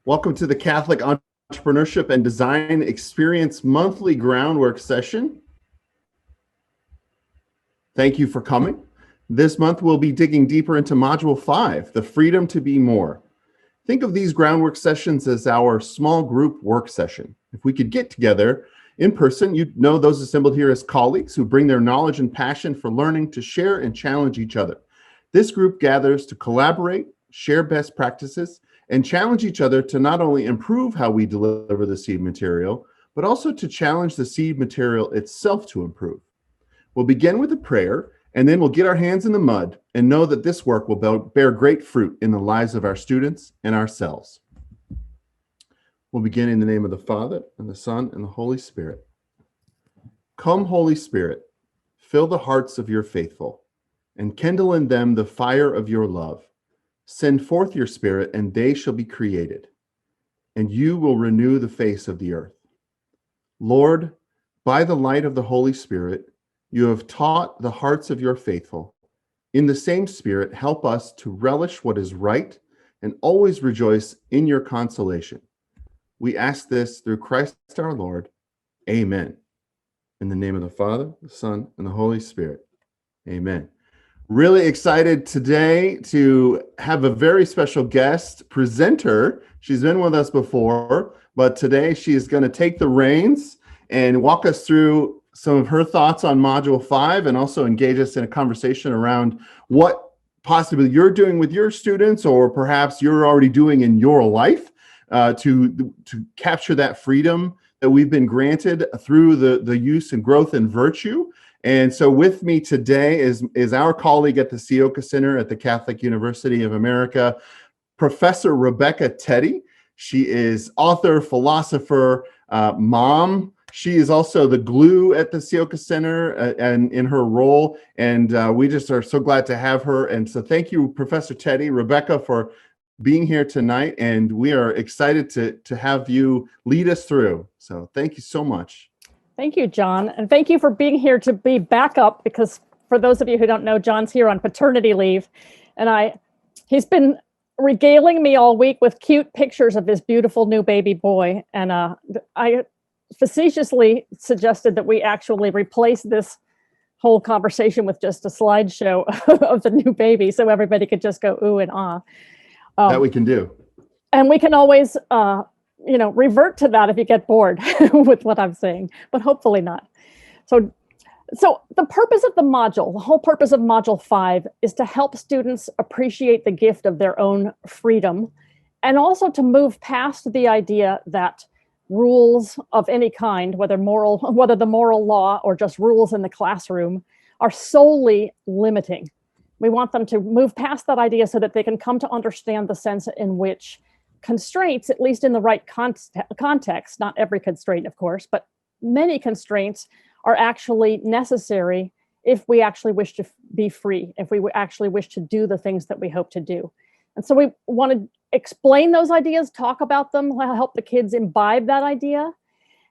Welcome to the Catholic Entrepreneurship and Design Experience monthly Groundwork session. Thank you for coming. This month we'll be digging deeper into Module 5, the freedom to be more. Think of these Groundwork sessions as our small group work session. If we could get together in person, you'd know those assembled here as colleagues who bring their knowledge and passion for learning to share and challenge each other. This group gathers to collaborate, share best practices, and challenge each other to not only improve how we deliver the seed material, but also to challenge the seed material itself to improve. We'll begin with a prayer, and then we'll get our hands in the mud and know that this work will bear great fruit in the lives of our students and ourselves. We'll begin in the name of the Father, and the Son, and the Holy Spirit. Come, Holy Spirit, fill the hearts of your faithful, and kindle in them the fire of your love. Send forth your Spirit, and they shall be created, and you will renew the face of the earth. Lord, by the light of the Holy Spirit, you have taught the hearts of your faithful. In the same Spirit, help us to relish what is right and always rejoice in your consolation. We ask this through Christ our Lord. Amen. In the name of the Father, the Son, and the Holy Spirit. Amen. Really excited today to have a very special guest presenter. She's been with us before, but today she is going to take the reins and walk us through some of her thoughts on Module 5 and also engage us in a conversation around what possibly you're doing with your students or perhaps you're already doing in your life to capture that freedom that we've been granted through the use and growth in virtue. And so with me today is our colleague at the Ciocca Center at the Catholic University of America, Professor Rebecca Teti. She is author, philosopher, mom. She is also the glue at the Ciocca Center and in her role. And we just are so glad to have her. And so thank you, Professor Teti, Rebecca, for being here tonight. And we are excited to have you lead us through. So thank you so much. Thank you, John. And thank you for being here to be backup, because for those of you who don't know, John's here on paternity leave. And he's been regaling me all week with cute pictures of his beautiful new baby boy. And I facetiously suggested that we actually replace this whole conversation with just a slideshow of the new baby so everybody could just go ooh and ah. That we can do. And we can always revert to that if you get bored with what I'm saying, but hopefully not. So the purpose of the module, the whole purpose of Module 5 is to help students appreciate the gift of their own freedom, and also to move past the idea that rules of any kind, whether the moral law or just rules in the classroom, are solely limiting. We want them to move past that idea so that they can come to understand the sense in which constraints, at least in the right context, not every constraint, of course, but many constraints are actually necessary if we actually wish to be free, if we actually wish to do the things that we hope to do. And so we want to explain those ideas, talk about them, help the kids imbibe that idea.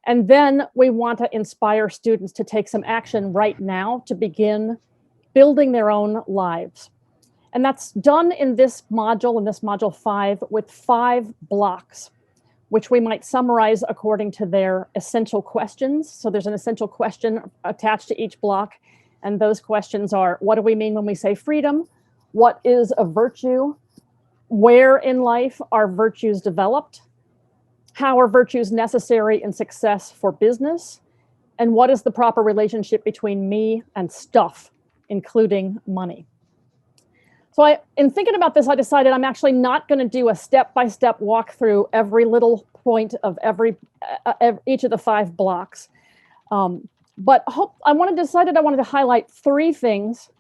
And then we want to inspire students to take some action right now to begin building their own lives. And that's done in this module 5, with 5 blocks, which we might summarize according to their essential questions. So there's an essential question attached to each block. And those questions are: what do we mean when we say freedom? What is a virtue? Where in life are virtues developed? How are virtues necessary in success for business? And what is the proper relationship between me and stuff, including money? So in thinking about this, I decided I'm actually not going to do a step-by-step walk through every little point of each of the 5 blocks. But I wanted to highlight 3 things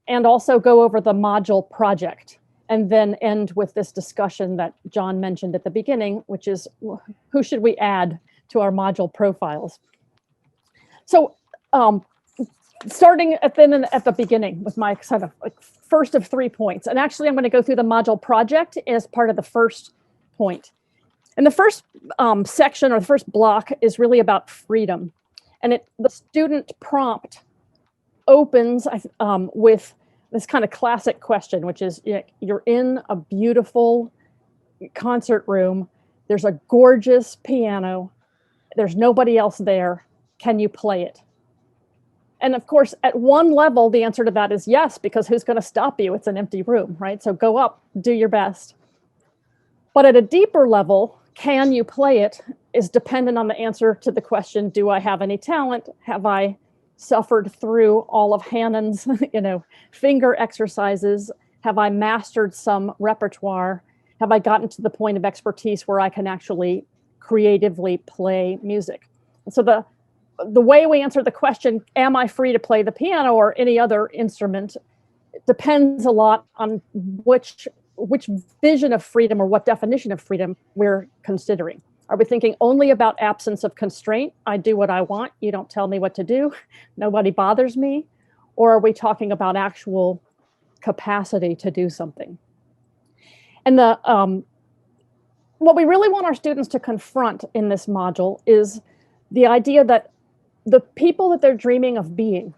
and also go over the module project, and then end with this discussion that John mentioned at the beginning, which is who should we add to our module profiles. So starting at the beginning with my kind of first of 3 points. And actually, I'm going to go through the module project as part of the first point. And the first section, or the first block, is really about freedom. And the student prompt opens with this kind of classic question, which is, you're in a beautiful concert room There's a gorgeous piano. There's nobody else there. Can you play it? And of course, at one level, the answer to that is yes, because who's going to stop you? It's an empty room, right? So go up, do your best. But at a deeper level, can you play it is dependent on the answer to the question, do I have any talent? Have I suffered through all of Hannon's, finger exercises? Have I mastered some repertoire? Have I gotten to the point of expertise where I can actually creatively play music? And so the way we answer the question, am I free to play the piano or any other instrument, depends a lot on which vision of freedom or what definition of freedom we're considering. Are we thinking only about absence of constraint? I do what I want. You don't tell me what to do. Nobody bothers me. Or are we talking about actual capacity to do something? And what we really want our students to confront in this module is the idea that the people that they're dreaming of being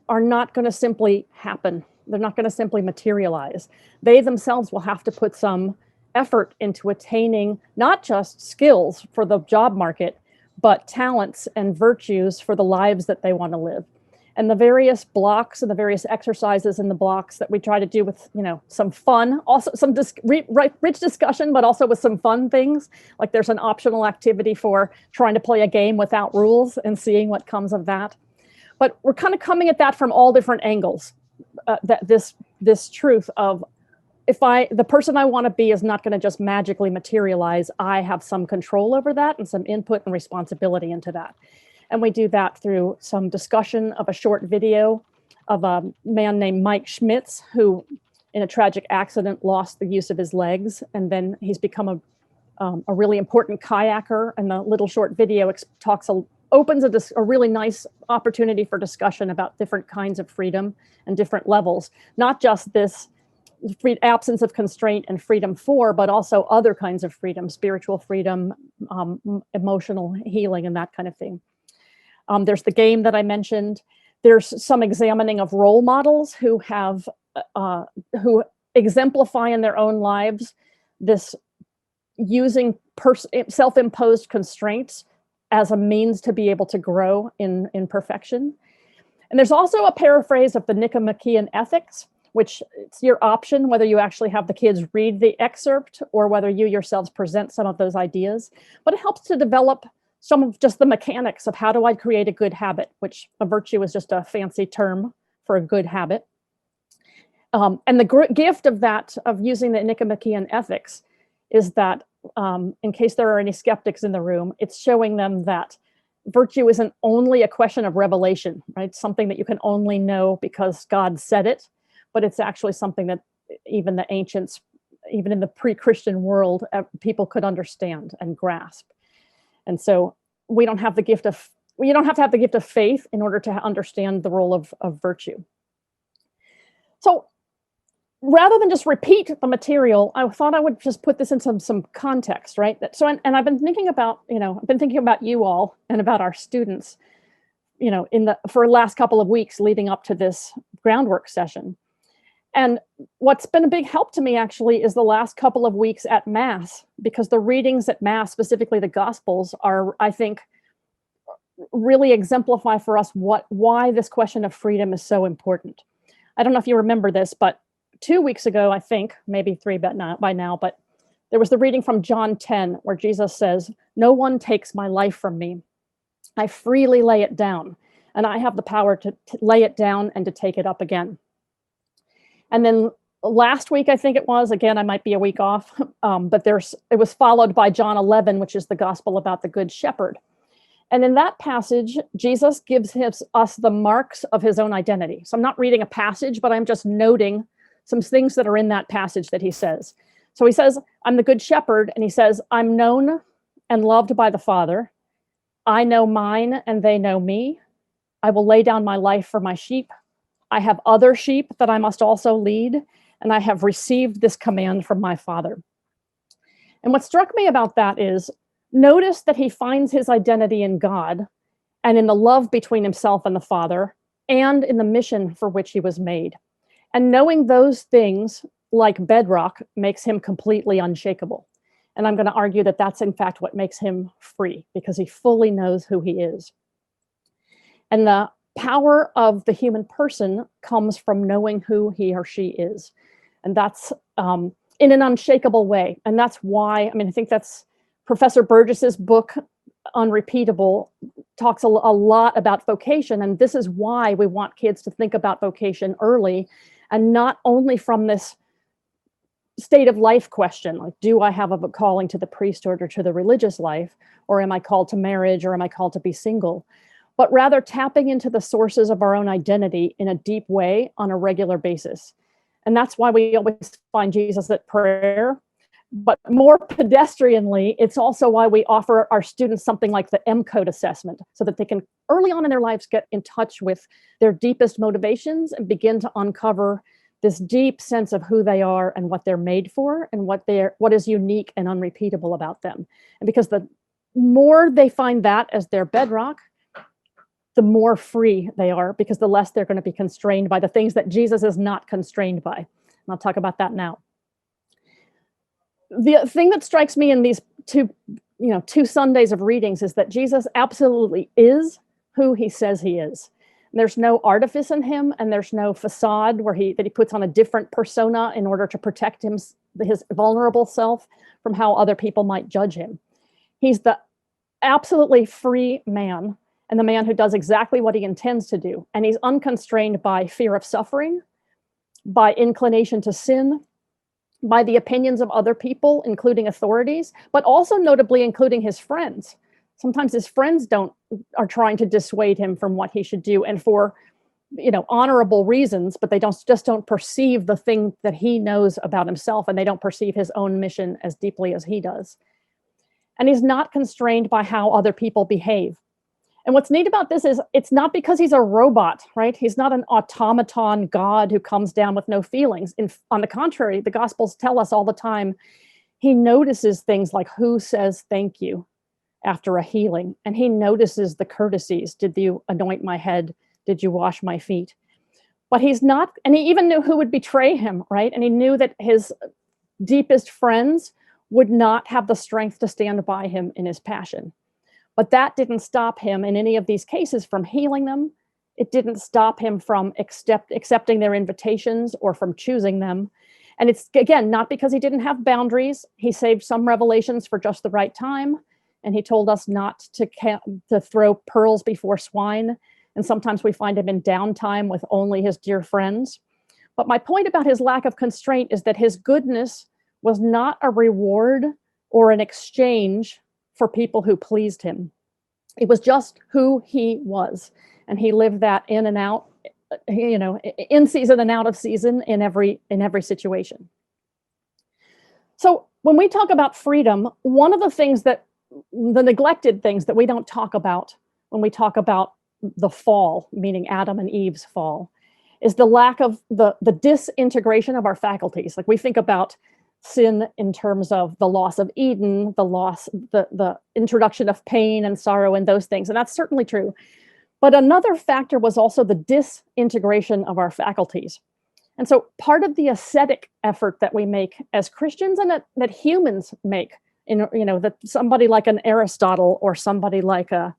are not going to simply happen. They're not going to simply materialize. They themselves will have to put some effort into attaining not just skills for the job market, but talents and virtues for the lives that they want to live. And the various blocks and the various exercises in the blocks that we try to do with, some fun, also some rich discussion, but also with some fun things. Like there's an optional activity for trying to play a game without rules and seeing what comes of that. But we're kind of coming at that from all different angles. That this truth of the person I want to be is not going to just magically materialize. I have some control over that and some input and responsibility into that. And we do that through some discussion of a short video of a man named Mike Schmitz, who in a tragic accident lost the use of his legs. And then he's become a really important kayaker. And the little short video opens a really nice opportunity for discussion about different kinds of freedom and different levels, not just this absence of constraint and freedom but also other kinds of freedom, spiritual freedom, emotional healing, and that kind of thing. There's the game that I mentioned. There's some examining of role models who exemplify in their own lives this using self-imposed constraints as a means to be able to grow in perfection. And there's also a paraphrase of the Nicomachean Ethics, which it's your option whether you actually have the kids read the excerpt or whether you yourselves present some of those ideas. But it helps to develop some of just the mechanics of how do I create a good habit, which a virtue is just a fancy term for a good habit. And the gift of that, of using the Nicomachean Ethics, is that in case there are any skeptics in the room, it's showing them that virtue isn't only a question of revelation, right? Something that you can only know because God said it, but it's actually something that even the ancients, even in the pre-Christian world, people could understand and grasp. And so you don't have to have the gift of faith in order to understand the role of virtue. So rather than just repeat the material, I thought I would just put this in some context, right? So, and I've been thinking about, you all and about our students, for the last couple of weeks leading up to this groundwork session. And what's been a big help to me actually is the last couple of weeks at Mass, because the readings at Mass, specifically the Gospels, are, I think, really exemplify for us why this question of freedom is so important. I don't know if you remember this, but 2 weeks ago, I think, maybe 3 by now, but there was the reading from John 10, where Jesus says, "No one takes my life from me. I freely lay it down, and I have the power to lay it down and to take it up again." And then last week, I think it was, again, I might be a week off, but it was followed by John 11, which is the gospel about the Good Shepherd. And in that passage, Jesus gives us the marks of his own identity. So I'm not reading a passage, but I'm just noting some things that are in that passage that he says. So he says, "I'm the Good Shepherd," and he says, "I'm known and loved by the Father. I know mine and they know me. I will lay down my life for my sheep. I have other sheep that I must also lead, and I have received this command from my Father." And what struck me about that is, notice that he finds his identity in God and in the love between himself and the Father and in the mission for which he was made. And knowing those things, like bedrock, makes him completely unshakable. And I'm going to argue that that's in fact what makes him free, because he fully knows who he is. And the power of the human person comes from knowing who he or she is. And that's in an unshakable way. And that's why, I think that's Professor Burgess's book, Unrepeatable, talks a lot about vocation. And this is why we want kids to think about vocation early, and not only from this state of life question, like, do I have a calling to the priesthood or to the religious life, or am I called to marriage, or am I called to be single? But rather tapping into the sources of our own identity in a deep way on a regular basis. And that's why we always find Jesus at prayer. But more pedestrianly, it's also why we offer our students something like the M-Code assessment, so that they can early on in their lives get in touch with their deepest motivations and begin to uncover this deep sense of who they are and what they're made for, and what is unique and unrepeatable about them. And because the more they find that as their bedrock, the more free they are, because the less they're going to be constrained by the things that Jesus is not constrained by. And I'll talk about that now. The thing that strikes me in these two Sundays of readings is that Jesus absolutely is who he says he is. There's no artifice in him, and there's no facade that he puts on a different persona in order to protect his vulnerable self from how other people might judge him. He's the absolutely free man, and the man who does exactly what he intends to do. And he's unconstrained by fear of suffering, by inclination to sin, by the opinions of other people, including authorities, but also notably including his friends. Sometimes his friends are trying to dissuade him from what he should do, and for honorable reasons, but they just don't perceive the thing that he knows about himself, and they don't perceive his own mission as deeply as he does. And he's not constrained by how other people behave. And what's neat about this is it's not because he's a robot, right? He's not an automaton God who comes down with no feelings. On the contrary, the Gospels tell us all the time, he notices things like who says thank you after a healing. And he notices the courtesies. Did you anoint my head? Did you wash my feet? But he's not, and he even knew who would betray him, right? And he knew that his deepest friends would not have the strength to stand by him in his passion. But that didn't stop him in any of these cases from healing them. It didn't stop him from accepting their invitations or from choosing them. And it's, again, not because he didn't have boundaries. He saved some revelations for just the right time. And he told us not to throw pearls before swine. And sometimes we find him in downtime with only his dear friends. But my point about his lack of constraint is that his goodness was not a reward or an exchange for people who pleased him. It was just who he was. And he lived that in and out, in season and out of season in every situation. So when we talk about freedom, one of the neglected things that we don't talk about when we talk about the fall, meaning Adam and Eve's fall, is the lack of the disintegration of our faculties. Like, we think about sin in terms of the loss of Eden, the introduction of pain and sorrow and those things. And that's certainly true. But another factor was also the disintegration of our faculties. And so part of the ascetic effort that we make as Christians, and that humans make, that somebody like an Aristotle or somebody like a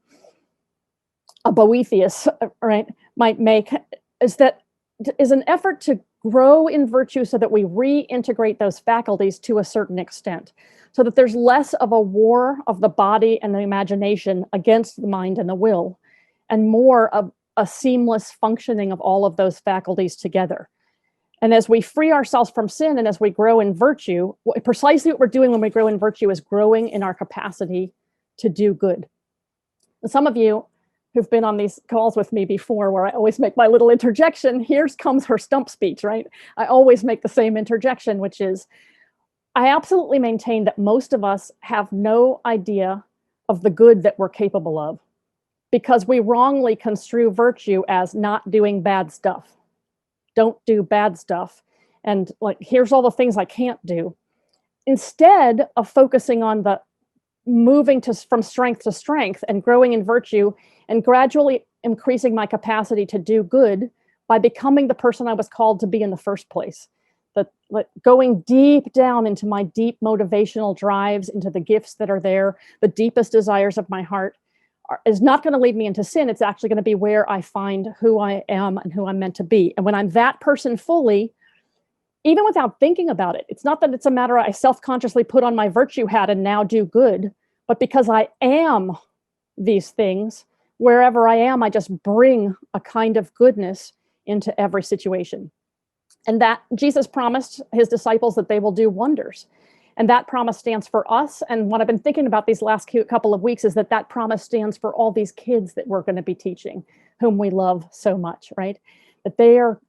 Boethius, right, might make, is an effort to grow in virtue so that we reintegrate those faculties to a certain extent, so that there's less of a war of the body and the imagination against the mind and the will, and more of a seamless functioning of all of those faculties together. And as we free ourselves from sin and as we grow in virtue, precisely what we're doing when we grow in virtue is growing in our capacity to do good. And some of you who've been on these calls with me before, where I always make my little interjection, here comes her stump speech, right? I always make the same interjection, which is, I absolutely maintain that most of us have no idea of the good that we're capable of, because we wrongly construe virtue as not doing bad stuff. Don't do bad stuff. And like, here's all the things I can't do. Instead of focusing on the moving from strength to strength and growing in virtue and gradually increasing my capacity to do good by becoming the person I was called to be in the first place. going deep down into my deep motivational drives, into the gifts that are there, the deepest desires of my heart, is not going to lead me into sin. It's actually going to be where I find who I am and who I'm meant to be. And when I'm that person fully, even without thinking about it, it's not that it's a matter I self-consciously put on my virtue hat and now do good, but because I am these things, wherever I am, I just bring a kind of goodness into every situation. And that Jesus promised his disciples that they will do wonders. And that promise stands for us. And what I've been thinking about these last couple of weeks is that promise stands for all these kids that we're going to be teaching, whom we love so much, right? That they are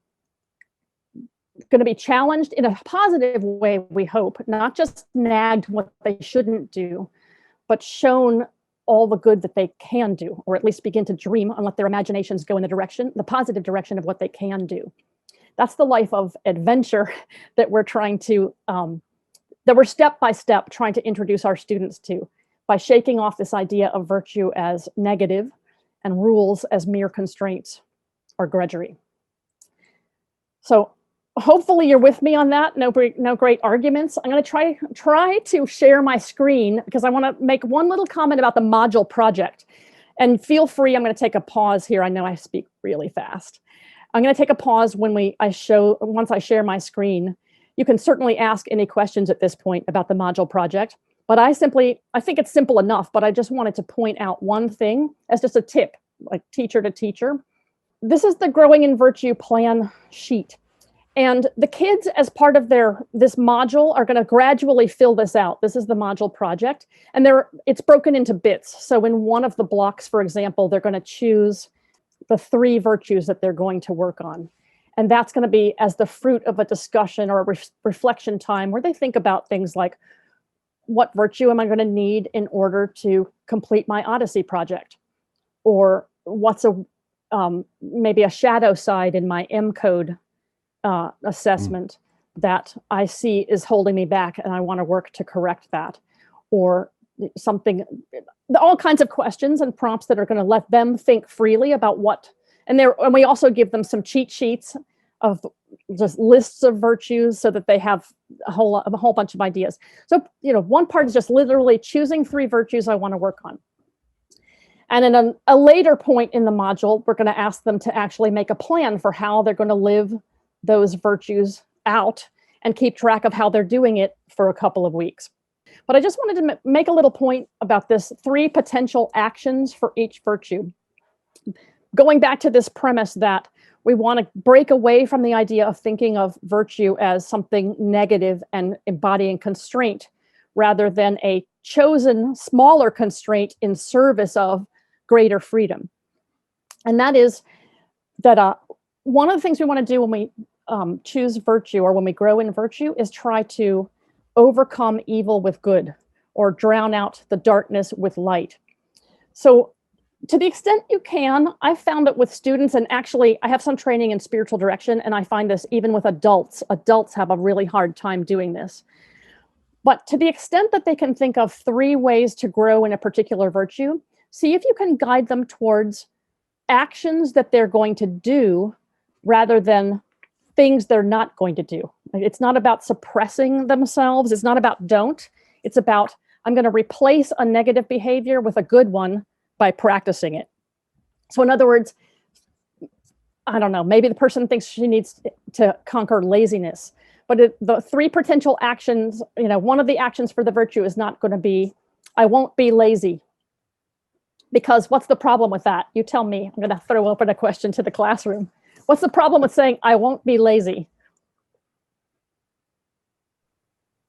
going to be challenged in a positive way, we hope, not just nagged what they shouldn't do, but shown all the good that they can do, or at least begin to dream and let their imaginations go in the positive direction of what they can do. That's the life of adventure that we're trying to that we're step by step trying to introduce our students to, by shaking off this idea of virtue as negative and rules as mere constraints or grudgery. So hopefully you're with me on that. No great arguments. I'm going to try to share my screen because I want to make one little comment about the module project. And feel free, I'm going to take a pause here. I know I speak really fast. I'm going to take a pause once I share my screen. You can certainly ask any questions at this point about the module project, but I think it's simple enough, but I just wanted to point out one thing as just a tip, like teacher to teacher. This is the Growing in Virtue plan sheet. And the kids, as part of this module, are going to gradually fill this out. This is the module project, and it's broken into bits. So in one of the blocks, for example, they're going to choose the 3 virtues that they're going to work on. And that's going to be as the fruit of a discussion or a reflection time where they think about things like, what virtue am I going to need in order to complete my Odyssey project? Or what's maybe a shadow side in my M-code assessment that I see is holding me back and I want to work to correct that? Or something, all kinds of questions and prompts that are going to let them think freely about what, and we also give them some cheat sheets of just lists of virtues so that they have a whole bunch of ideas. So, one part is just literally choosing 3 virtues I want to work on. And in a later point in the module, we're going to ask them to actually make a plan for how they're going to live those virtues out and keep track of how they're doing it for a couple of weeks. But I just wanted to make a little point about this 3 potential actions for each virtue. Going back to this premise that we want to break away from the idea of thinking of virtue as something negative and embodying constraint, rather than a chosen smaller constraint in service of greater freedom. And that is that one of the things we want to do when we choose virtue, or when we grow in virtue, is try to overcome evil with good, or drown out the darkness with light. So to the extent you can, I've found that with students, and actually I have some training in spiritual direction, and I find this even with adults have a really hard time doing this. But to the extent that they can think of 3 ways to grow in a particular virtue, see if you can guide them towards actions that they're going to do rather than things they're not going to do. It's not about suppressing themselves. It's not about don't. It's about, I'm going to replace a negative behavior with a good one by practicing it. So in other words, I don't know, maybe the person thinks she needs to conquer laziness, but the 3 potential actions, one of the actions for the virtue is not going to be, I won't be lazy. Because what's the problem with that? You tell me. I'm going to throw open a question to the classroom. What's the problem with saying, I won't be lazy?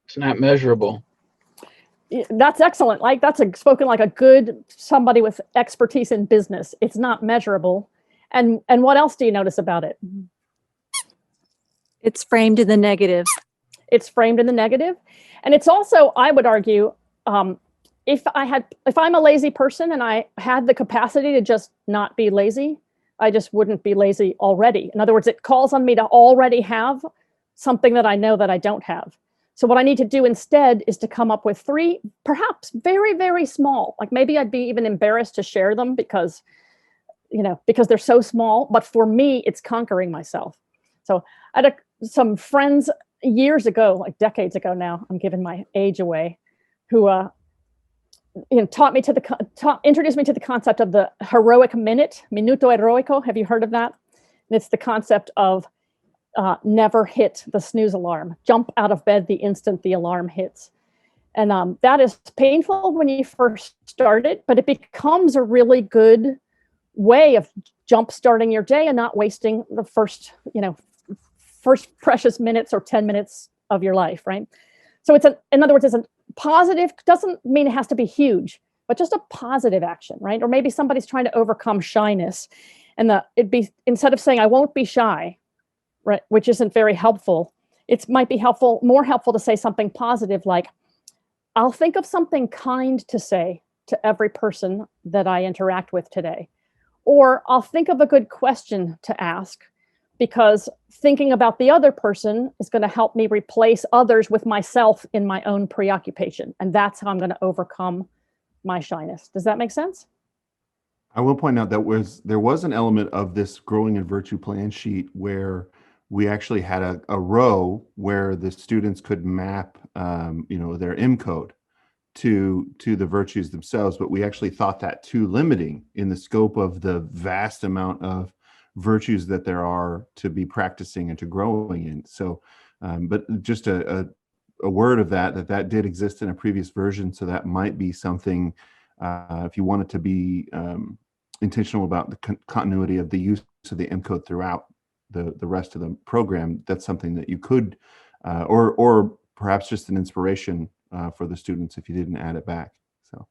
It's not measurable. That's excellent. That's spoken like a good somebody with expertise in business. It's not measurable. And what else do you notice about it? It's framed in the negative. It's framed in the negative. And it's also, I would argue, if I'm a lazy person and I had the capacity to just not be lazy, I just wouldn't be lazy already. In other words, it calls on me to already have something that I know that I don't have. So what I need to do instead is to come up with 3, perhaps very, very small, like maybe I'd be even embarrassed to share them because they're so small, but for me, it's conquering myself. So I had some friends years ago, like decades ago now, I'm giving my age away, who introduced me to the concept of the heroic minute, minuto heroico. Have you heard of that? And it's the concept of never hit the snooze alarm. Jump out of bed the instant the alarm hits. And that is painful when you first start it, but it becomes a really good way of jump starting your day and not wasting the first precious minutes or 10 minutes of your life, right? So in other words, it's a positive, doesn't mean it has to be huge, but just a positive action, right? Or maybe somebody's trying to overcome shyness, and it'd be, instead of saying, I won't be shy, right, which isn't very helpful, it might be more helpful to say something positive like, I'll think of something kind to say to every person that I interact with today. Or I'll think of a good question to ask, because thinking about the other person is going to help me replace others with myself in my own preoccupation. And that's how I'm going to overcome my shyness. Does that make sense? I will point out that there was an element of this growing in virtue plan sheet where we actually had a row where the students could map their M code to the virtues themselves, but we actually thought that too limiting in the scope of the vast amount of virtues that there are to be practicing and to growing in. So, but just a word of that did exist in a previous version. So that might be something, if you wanted to be intentional about the continuity of the use of the M code throughout the rest of the program, that's something that you could, or perhaps just an inspiration for the students if you didn't add it back. So,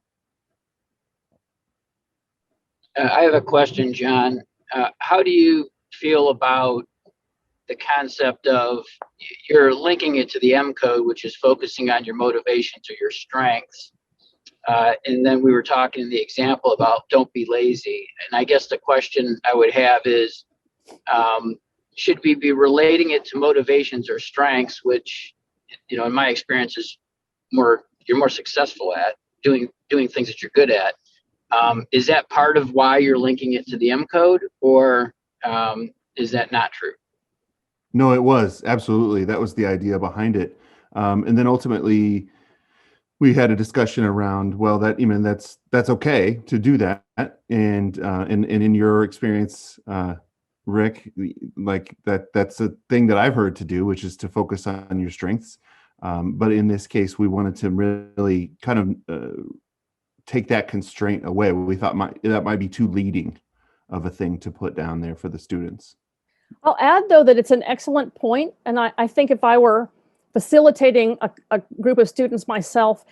I have a question, John. How do you feel about the concept of you're linking it to the M code, which is focusing on your motivations or your strengths? And then we were talking in the example about don't be lazy. And I guess the question I would have is, should we be relating it to motivations or strengths, which, in my experience is you're more successful at doing things that you're good at? Is that part of why you're linking it to the M code, or is that not true? No, it was absolutely. That was the idea behind it. And then ultimately we had a discussion around, well, that's okay to do that. And in your experience, Rick, like that's a thing that I've heard to do, which is to focus on your strengths. But in this case, we wanted to really kind of take that constraint away. We thought that might be too leading of a thing to put down there for the students. I'll add, though, that it's an excellent point. And I think if I were facilitating a group of students myself,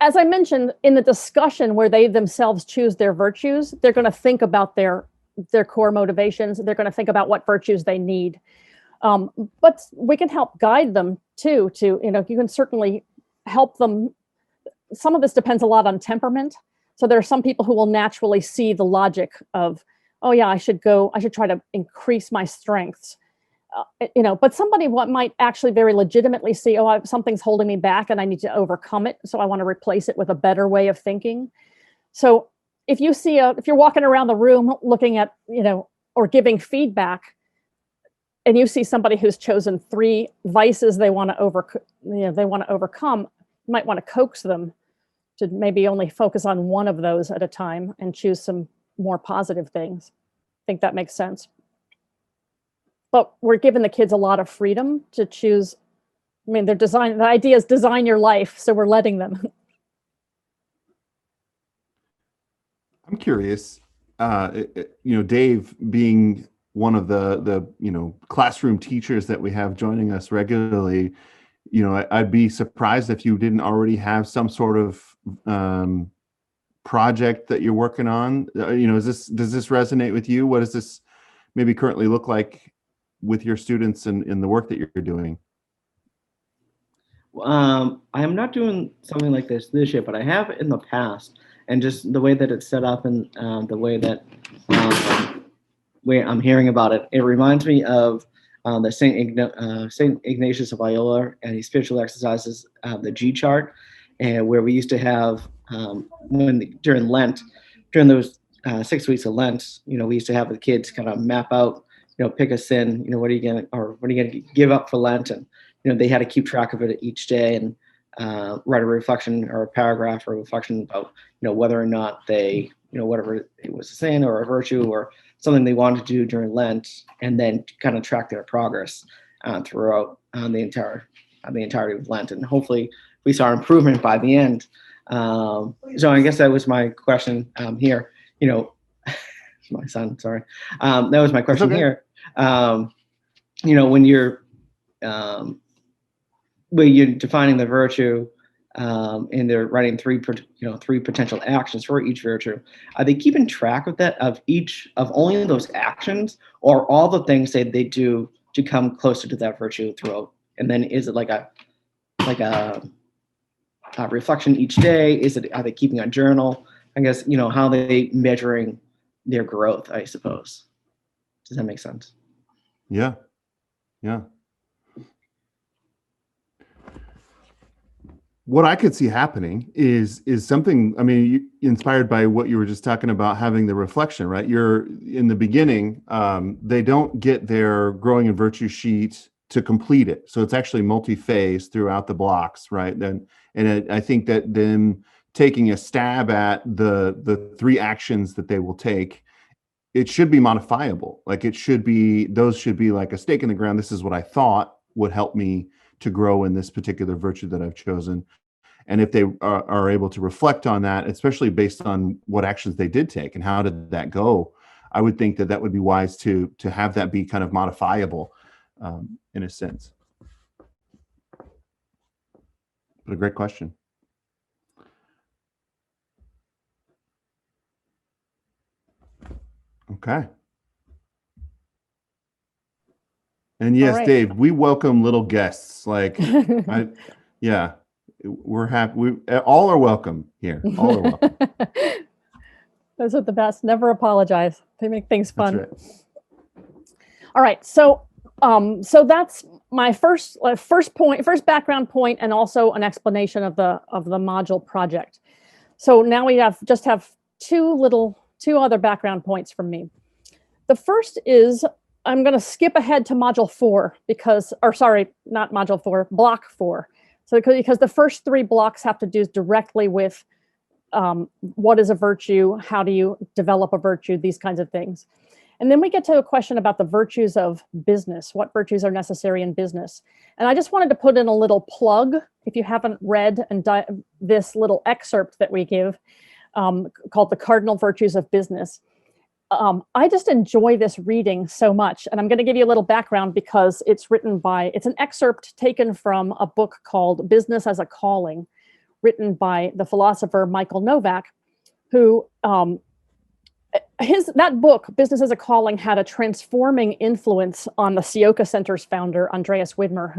as I mentioned in the discussion where they themselves choose their virtues, they're going to think about their core motivations. They're going to think about what virtues they need. But we can help guide them too, you can certainly help them. Some of this depends a lot on temperament. So there are some people who will naturally see the logic of, oh yeah, I should try to increase my strengths. But somebody might actually very legitimately see, something's holding me back and I need to overcome it. So I want to replace it with a better way of thinking. So if you're walking around the room looking at, or giving feedback, and you see somebody who's chosen 3 vices they want to overcome, you might want to coax them to maybe only focus on one of those at a time and choose some more positive things. I think that makes sense. But we're giving the kids a lot of freedom to choose. I mean, the idea is design your life, so we're letting them. I'm curious, Dave being one of the classroom teachers that we have joining us regularly, I'd be surprised if you didn't already have some sort of project that you're working on. Does this resonate with you? What does this maybe currently look like with your students and in the work that you're doing? I am not doing something like this year, but I have in the past, and just the way that it's set up and the way that way I'm hearing about it, it reminds me of the Saint Ignatius of Loyola and his spiritual exercises, the G chart, and where we used to have during Lent, during those 6 weeks of Lent, we used to have the kids kind of map out, pick a sin, what are you gonna give up for Lent, and they had to keep track of it each day and write a reflection or a paragraph or a reflection about, whether or not they, whatever it was a sin or a virtue or something they wanted to do during Lent, and then kind of track their progress throughout the entirety of Lent. And hopefully we saw improvement by the end. So I guess that was my question here. My son, sorry. That was my question here. When you're defining the virtue, and they're writing three potential actions for each virtue, are they keeping track of that, of only those actions, or all the things that they do to come closer to that virtue throughout? And then is it like a reflection each day? Are they keeping a journal? I guess, how are they measuring their growth, I suppose. Does that make sense? Yeah. What I could see happening is something, inspired by what you were just talking about, having the reflection, right? You're in the beginning, they don't get their growing in virtue sheet to complete it. So it's actually multi-phase throughout the blocks, right? I think that them taking a stab at the three actions that they will take, it should be modifiable. Like those should be like a stake in the ground. This is what I thought would help me to grow in this particular virtue that I've chosen. And if they are able to reflect on that, especially based on what actions they did take and how did that go, I would think that would be wise to have that be kind of modifiable in a sense. But a great question. Okay. And yes, right. Dave, we welcome little guests. Like, we're happy. All are welcome here. All are welcome. Those are the best. Never apologize. They make things fun. That's right. All right. So that's my first background point, and also an explanation of the module project. So now we have two other background points from me. The first is, I'm going to skip ahead to module 4 block 4. So because the first 3 blocks have to do directly with what is a virtue, how do you develop a virtue, these kinds of things. And then we get to a question about the virtues of business, what virtues are necessary in business. And I just wanted to put in a little plug, if you haven't read this little excerpt that we give called The Cardinal Virtues of Business. I just enjoy this reading so much. And I'm going to give you a little background because it's an excerpt taken from a book called Business as a Calling, written by the philosopher Michael Novak, who that book, Business as a Calling, had a transforming influence on the Ciocca Center's founder, Andreas Widmer,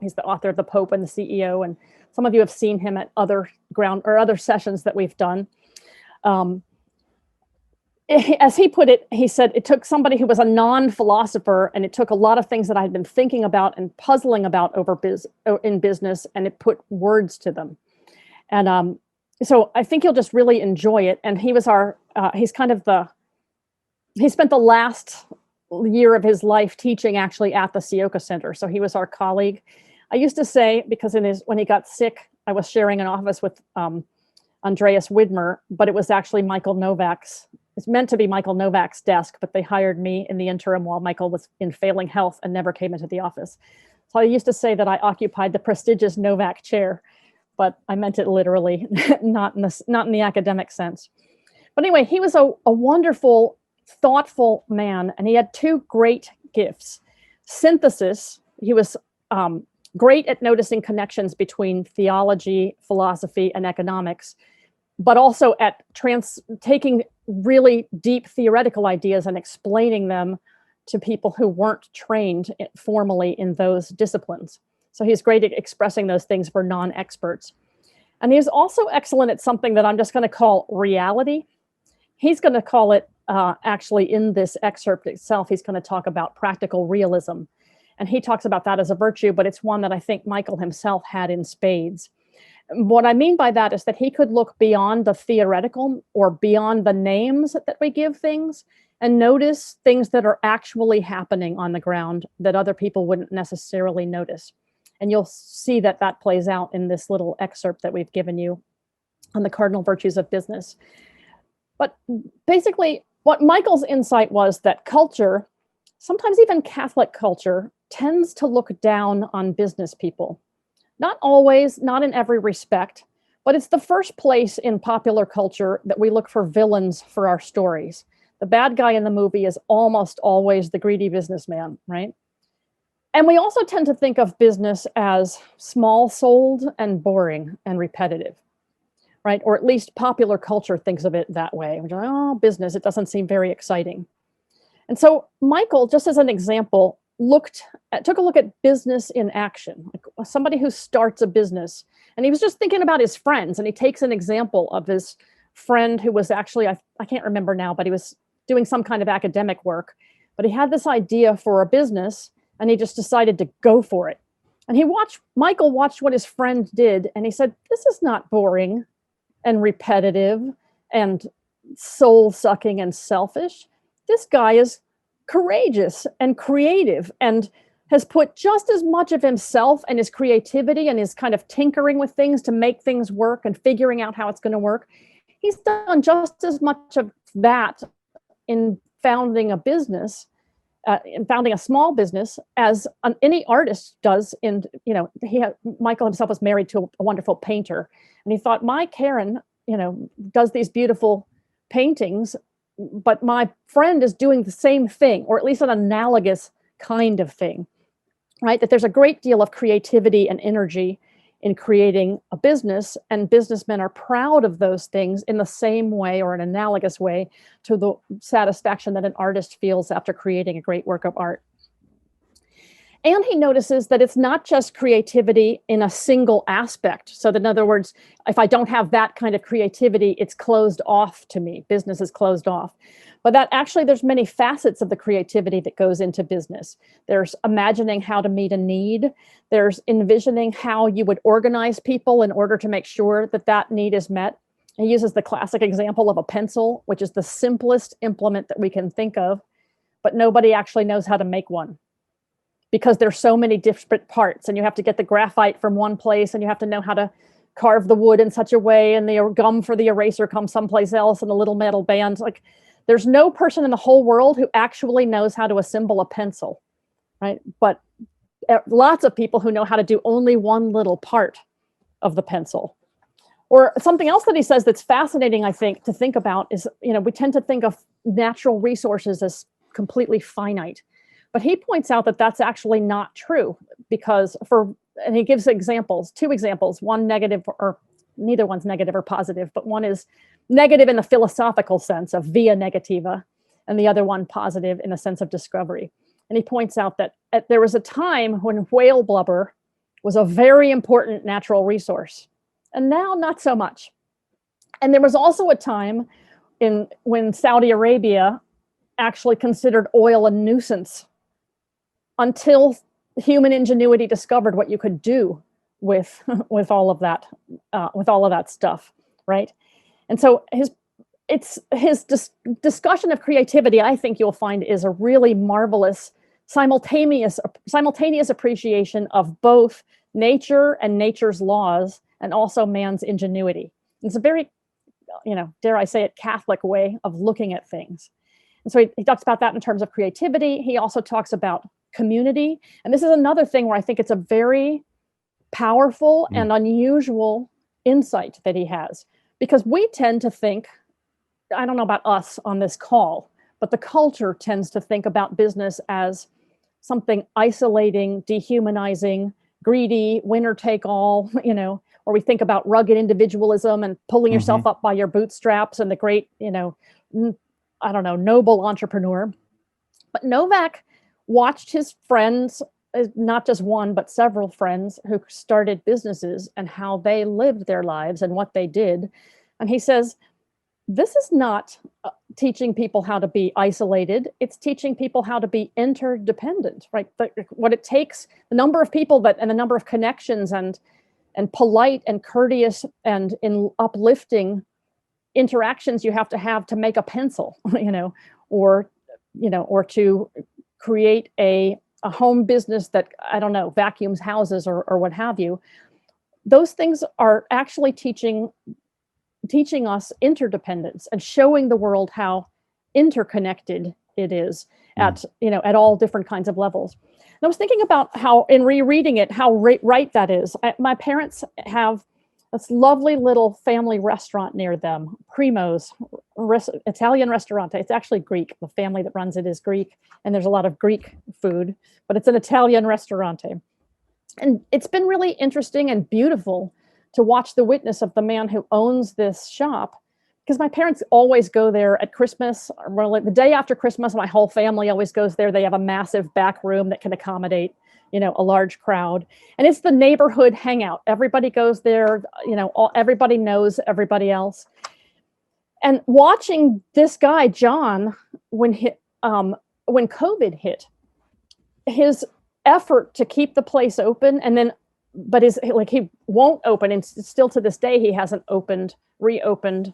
he's the author of The Pope and the CEO, and some of you have seen him at other sessions that we've done. As he put it, he said, it took somebody who was a non-philosopher, and it took a lot of things that I had been thinking about and puzzling about in business, and it put words to them. And so I think you'll just really enjoy it. And he was he spent the last year of his life teaching actually at the Ciocca Center. So he was our colleague. I used to say, because when he got sick, I was sharing an office with Andreas Widmer, but it was actually it's meant to be Michael Novak's desk, but they hired me in the interim while Michael was in failing health and never came into the office. So I used to say that I occupied the prestigious Novak chair, but I meant it literally, not in the academic sense. But anyway, he was a wonderful, thoughtful man, and he had 2 great gifts. Synthesis. He was great at noticing connections between theology, philosophy, and economics, but also at taking really deep theoretical ideas and explaining them to people who weren't trained formally in those disciplines. So he's great at expressing those things for non-experts. And he's also excellent at something that I'm just going to call reality. He's going to call it, actually in this excerpt itself, he's going to talk about practical realism. And he talks about that as a virtue, but it's one that I think Michael himself had in spades. What I mean by that is that he could look beyond the theoretical or beyond the names that we give things and notice things that are actually happening on the ground that other people wouldn't necessarily notice. And you'll see that that plays out in this little excerpt that we've given you on the cardinal virtues of business. But basically, what Michael's insight was that culture, sometimes even Catholic culture, tends to look down on business people. Not always, not in every respect, but it's the first place in popular culture that we look for villains for our stories. The bad guy in the movie is almost always the greedy businessman, right? And we also tend to think of business as small-souled and boring and repetitive, right? Or at least popular culture thinks of it that way. We're like, oh, business, it doesn't seem very exciting. And so Michael, just as an example, took a look at business in action, like somebody who starts a business. And he was just thinking about his friends, and he takes an example of his friend who was actually, I can't remember now, but he was doing some kind of academic work. But he had this idea for a business, and he just decided to go for it. And Michael watched what his friend did, and he said, this is not boring and repetitive and soul-sucking and selfish. This guy is courageous and creative and has put just as much of himself and his creativity and his kind of tinkering with things to make things work and figuring out how it's going to work. He's done just as much of that in founding a business, in founding a small business, as any artist does. Michael himself was married to a wonderful painter, and he thought, my Karen, does these beautiful paintings, but my friend is doing the same thing, or at least an analogous kind of thing, right? That there's a great deal of creativity and energy in creating a business, and businessmen are proud of those things in the same way or an analogous way to the satisfaction that an artist feels after creating a great work of art. And he notices that it's not just creativity in a single aspect. So that, in other words, if I don't have that kind of creativity, it's closed off to me. Business is closed off. But that actually, there's many facets of the creativity that goes into business. There's imagining how to meet a need. There's envisioning how you would organize people in order to make sure that that need is met. He uses the classic example of a pencil, which is the simplest implement that we can think of, but nobody actually knows how to make one, because there's so many different parts, and you have to get the graphite from one place, and you have to know how to carve the wood in such a way, and the gum for the eraser comes someplace else, and the little metal bands. Like, there's no person in the whole world who actually knows how to assemble a pencil, right? But lots of people who know how to do only one little part of the pencil. Or something else that he says that's fascinating, I think, to think about is, we tend to think of natural resources as completely finite. But he points out that that's actually not true, because and he gives examples, two examples, one negative, or neither one's negative or positive, but one is negative in the philosophical sense of via negativa, and the other one positive in the sense of discovery. And he points out that there was a time when whale blubber was a very important natural resource, and now not so much. And there was also a time when Saudi Arabia actually considered oil a nuisance, until human ingenuity discovered what you could do with all of that stuff, right? And so his discussion of creativity, I think you'll find, is a really marvelous simultaneous appreciation of both nature and nature's laws, and also man's ingenuity. It's a very, dare I say it, Catholic way of looking at things. And so he talks about that in terms of creativity. He also talks about community. And this is another thing where I think it's a very powerful and unusual insight that he has, because we tend to think, I don't know about us on this call, but the culture tends to think about business as something isolating, dehumanizing, greedy, winner take all, or we think about rugged individualism and pulling yourself up by your bootstraps and the great, noble entrepreneur. But Novak watched his friends, not just one, but several friends who started businesses, and how they lived their lives and what they did. And he says, this is not teaching people how to be isolated. It's teaching people how to be interdependent, right? What it takes, the number of people and the number of connections and polite and courteous and in uplifting interactions you have to make a pencil, or to create a a home business that, I don't know, vacuums houses or what have you. Those things are actually teaching us interdependence and showing the world how interconnected it is at all different kinds of levels. And I was thinking about how, in rereading it, how right that is. My parents have this lovely little family restaurant near them, Primo's Italian Restaurante. It's actually Greek. The family that runs it is Greek, and there's a lot of Greek food, but it's an Italian Restaurante. And it's been really interesting and beautiful to watch the witness of the man who owns this shop, because my parents always go there at Christmas, or like the day after Christmas. My whole family always goes there. They have a massive back room that can accommodate, a large crowd, and it's the neighborhood hangout. Everybody goes there. Everybody knows everybody else. And watching this guy John, when COVID hit, his effort to keep the place open, and then, but he won't open, and still to this day he hasn't reopened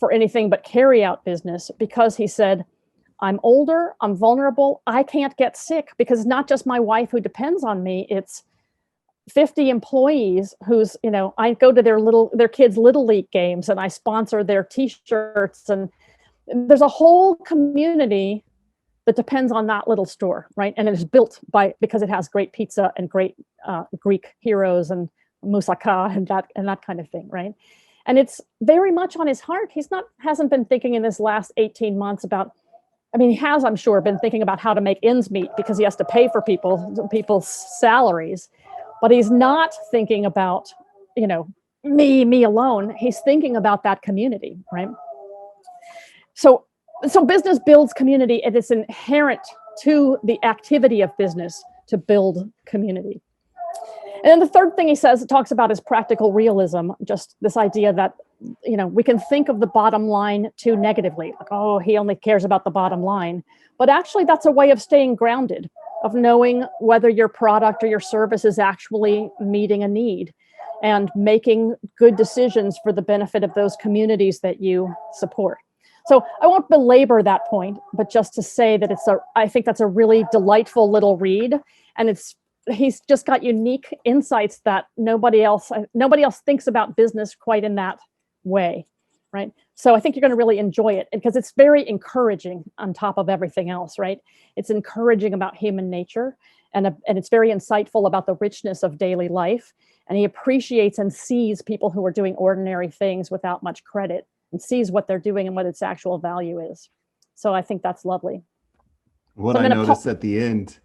for anything but carry out business, because he said, I'm older, I'm vulnerable, I can't get sick, because it's not just my wife who depends on me, it's 50 employees who's, I go to their kids' little league games, and I sponsor their t-shirts, and there's a whole community that depends on that little store, right? And it is built because it has great pizza and great Greek heroes and moussaka and that kind of thing, right? And it's very much on his heart. Hasn't been thinking in this last 18 months about, he has, I'm sure, been thinking about how to make ends meet, because he has to pay for people's salaries, but he's not thinking about, me alone. He's thinking about that community, right? So business builds community, and it's inherent to the activity of business to build community. And then the third thing he talks about is practical realism, just this idea that, we can think of the bottom line too negatively, like, oh, he only cares about the bottom line. But actually, that's a way of staying grounded, of knowing whether your product or your service is actually meeting a need and making good decisions for the benefit of those communities that you support. So I won't belabor that point, but just to say that I think that's a really delightful little read, and he's just got unique insights that nobody else thinks about business quite in that way, right? So I think you're going to really enjoy it, because it's very encouraging on top of everything else, right? It's encouraging about human nature, and it's very insightful about the richness of daily life, and he appreciates and sees people who are doing ordinary things without much credit, and sees what they're doing and what its actual value is. So I think that's lovely. What I noticed at the end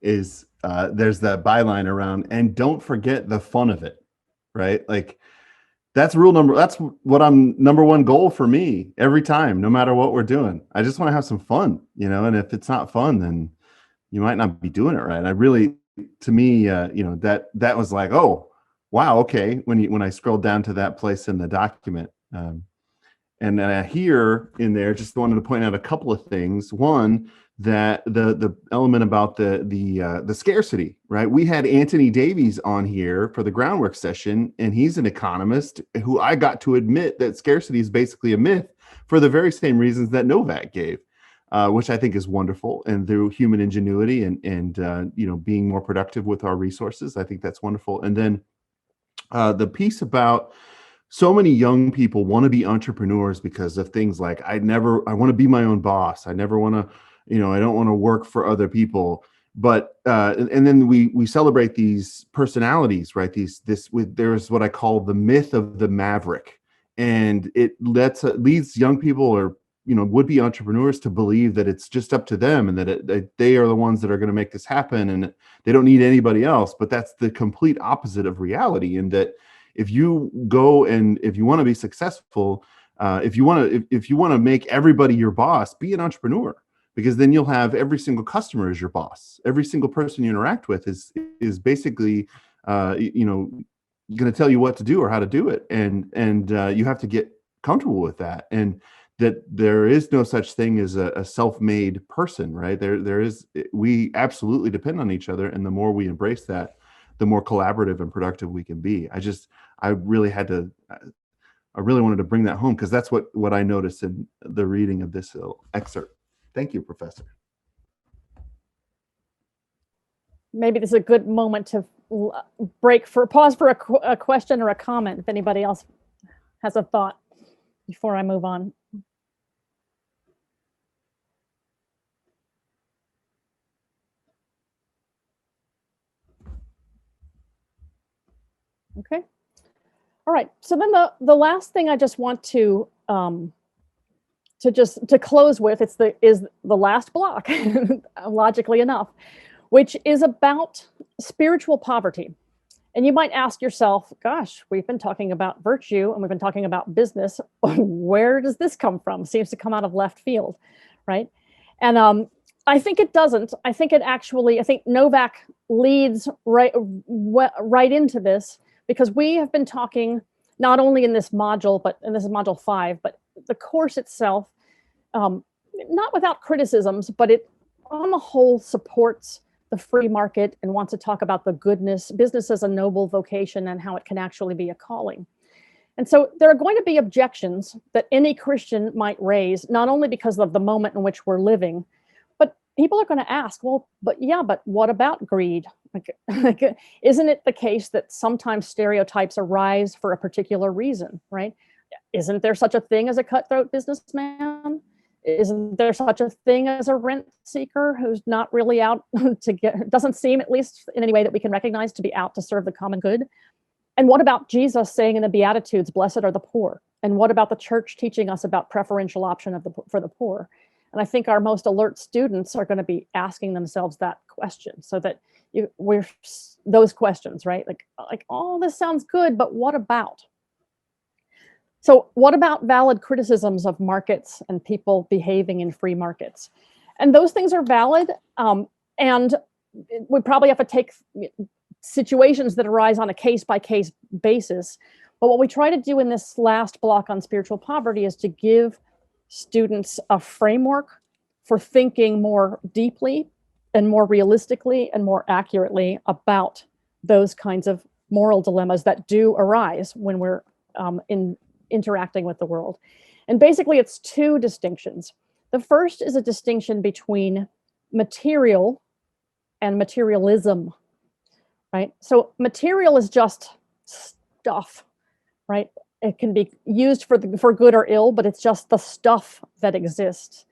is there's that byline around, and don't forget the fun of it, right? Like that's what number one goal for me every time, no matter what we're doing. I just want to have some fun, and if it's not fun, then you might not be doing it right. And I really, to me, that was like, oh, wow. Okay. When I scrolled down to that place in the document, and here in there, just wanted to point out a couple of things. One, that the element about the scarcity, right? We had Anthony Davies on here for the Groundwork session, and he's an economist who I got to admit that scarcity is basically a myth for the very same reasons that Novak gave, which I think is wonderful. And through human ingenuity and being more productive with our resources, I think that's wonderful. And then the piece about so many young people want to be entrepreneurs because of things like, I want to be my own boss. I never want to, I don't want to work for other people. But and then we celebrate these personalities, right? There's what I call the myth of the maverick, and it leads young people or would-be entrepreneurs to believe that it's just up to them, and that they are the ones that are going to make this happen, and they don't need anybody else. But that's the complete opposite of reality. And that if you go and if you want to be successful, if you want to make everybody your boss, be an entrepreneur. Because then you'll have every single customer as your boss. Every single person you interact with is basically, going to tell you what to do or how to do it, and you have to get comfortable with that, and that there is no such thing as a self-made person, right? We absolutely depend on each other, and the more we embrace that, the more collaborative and productive we can be. I really wanted to bring that home, because that's what I noticed in the reading of this excerpt. Thank you, Professor. maybe this is a good moment to pause for a question or a comment if anybody else has a thought before I move on. Okay. All right. So then the last thing I just want to close with is the last block, logically enough, which is about spiritual poverty. And you might ask yourself, gosh, we've been talking about virtue and we've been talking about business. Where does this come from? Seems to come out of left field, right? And I think it doesn't. I think Novak leads right into this, because we have been talking not only in this module, and this is module 5, but the course itself, not without criticisms, but it on the whole supports the free market and wants to talk about the goodness, business as a noble vocation and how it can actually be a calling. And so there are going to be objections that any Christian might raise, not only because of the moment in which we're living, but people are going to ask, well, but what about greed? Like, isn't it the case that sometimes stereotypes arise for a particular reason, right? Isn't there such a thing as a cutthroat businessman? Isn't there such a thing as a rent seeker who's not really out doesn't seem, at least in any way that we can recognize, to be out to serve the common good? And what about Jesus saying in the Beatitudes, blessed are the poor? And what about the church teaching us about preferential option for the poor? And I think our most alert students are going to be asking themselves that question, so that those questions, right? Like, oh, this sounds good, but what about? So what about valid criticisms of markets and people behaving in free markets? And those things are valid. And we probably have to take situations that arise on a case-by-case basis. But what we try to do in this last block on spiritual poverty is to give students a framework for thinking more deeply and more realistically and more accurately about those kinds of moral dilemmas that do arise when we're interacting with the world. And basically it's two distinctions. The first is a distinction between material and materialism, right? So material is just stuff, right? It can be used for good or ill, but it's just the stuff that exists.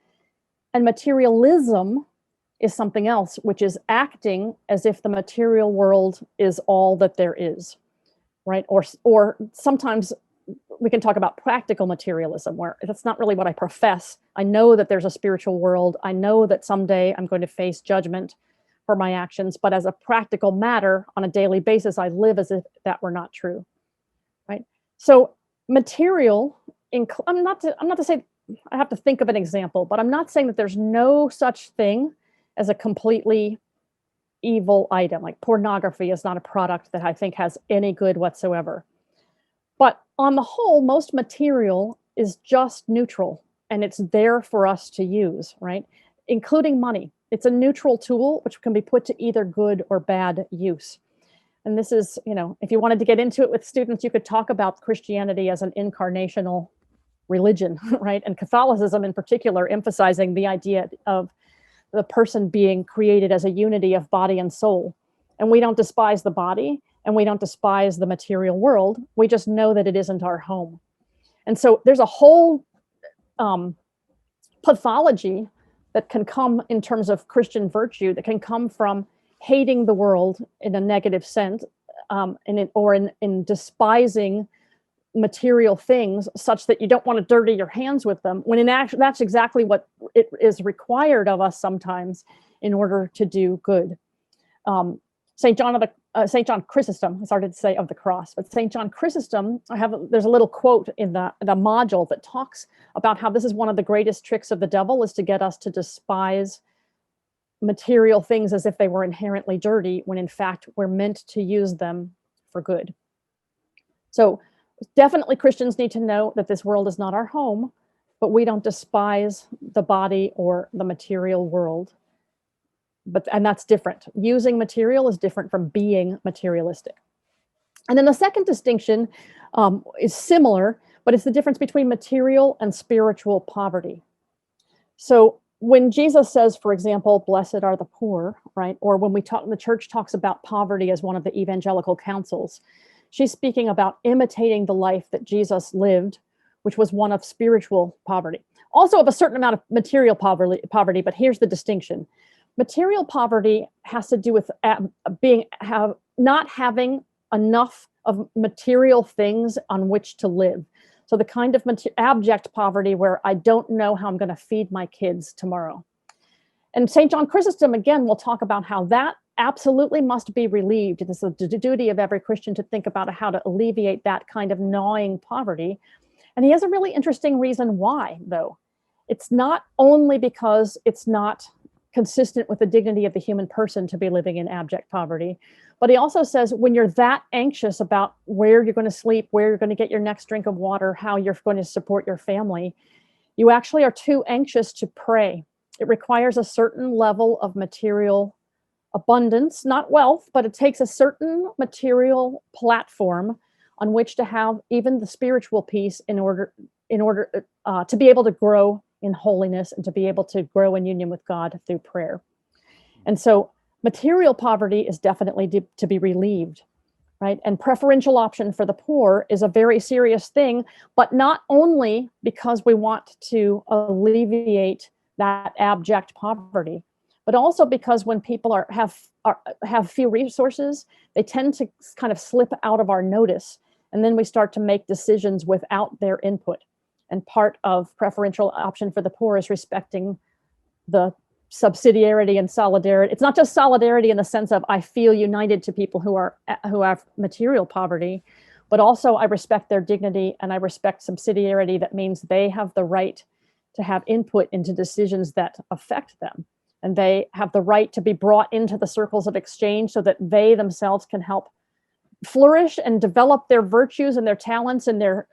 And materialism is something else, which is acting as if the material world is all that there is, right? Or sometimes we can talk about practical materialism, where that's not really what I profess. I know that there's a spiritual world. I know that someday I'm going to face judgment for my actions, but as a practical matter, on a daily basis, I live as if that were not true, right? So material, I'm not to say, I have to think of an example, but I'm not saying that there's no such thing as a completely evil item. Like pornography is not a product that I think has any good whatsoever. But on the whole, most material is just neutral, and it's there for us to use, right? Including money. It's a neutral tool which can be put to either good or bad use. And this is, if you wanted to get into it with students, you could talk about Christianity as an incarnational religion, right? And Catholicism in particular, emphasizing the idea of the person being created as a unity of body and soul. And we don't despise the body, and we don't despise the material world. We just know that it isn't our home. And so there's a whole pathology that can come in terms of Christian virtue, that can come from hating the world in a negative sense, in despising material things such that you don't want to dirty your hands with them, when in action, that's exactly what it is required of us sometimes in order to do good. St. John Chrysostom, I started to say of the cross, but St. John Chrysostom, there's a little quote in the module that talks about how this is one of the greatest tricks of the devil, is to get us to despise material things as if they were inherently dirty, when in fact we're meant to use them for good. So definitely Christians need to know that this world is not our home, but we don't despise the body or the material world. And that's different. Using material is different from being materialistic. And then the second distinction is similar, but it's the difference between material and spiritual poverty. So when Jesus says, for example, blessed are the poor, right? Or when the church talks about poverty as one of the evangelical counsels, she's speaking about imitating the life that Jesus lived, which was one of spiritual poverty. Also of a certain amount of material poverty, but here's the distinction. Material poverty has to do with not having enough of material things on which to live. So the kind of abject poverty where I don't know how I'm going to feed my kids tomorrow. And St. John Chrysostom, again, will talk about how that absolutely must be relieved. It is the duty of every Christian to think about how to alleviate that kind of gnawing poverty. And he has a really interesting reason why, though. It's not only because it's not consistent with the dignity of the human person to be living in abject poverty, but he also says when you're that anxious about where you're going to sleep, where you're going to get your next drink of water, how you're going to support your family, you actually are too anxious to pray. It requires a certain level of material abundance, not wealth, but it takes a certain material platform on which to have even the spiritual peace in order to be able to grow in holiness and to be able to grow in union with God through prayer. And so material poverty is definitely to be relieved, right? And preferential option for the poor is a very serious thing, but not only because we want to alleviate that abject poverty, but also because when people have few resources, they tend to kind of slip out of our notice. And then we start to make decisions without their input. And part of preferential option for the poor is respecting the subsidiarity and solidarity. It's not just solidarity in the sense of I feel united to people who have material poverty, but also I respect their dignity and I respect subsidiarity. That means they have the right to have input into decisions that affect them. And they have the right to be brought into the circles of exchange so that they themselves can help flourish and develop their virtues and their talents and their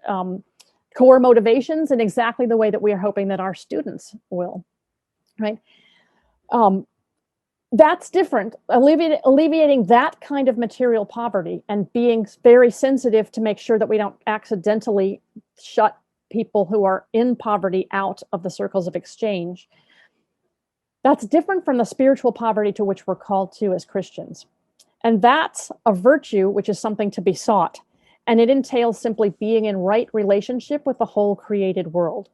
core motivations in exactly the way that we are hoping that our students will, right? That's different. Alleviating that kind of material poverty and being very sensitive to make sure that we don't accidentally shut people who are in poverty out of the circles of exchange. That's different from the spiritual poverty to which we're called to as Christians. And that's a virtue which is something to be sought. And it entails simply being in right relationship with the whole created world,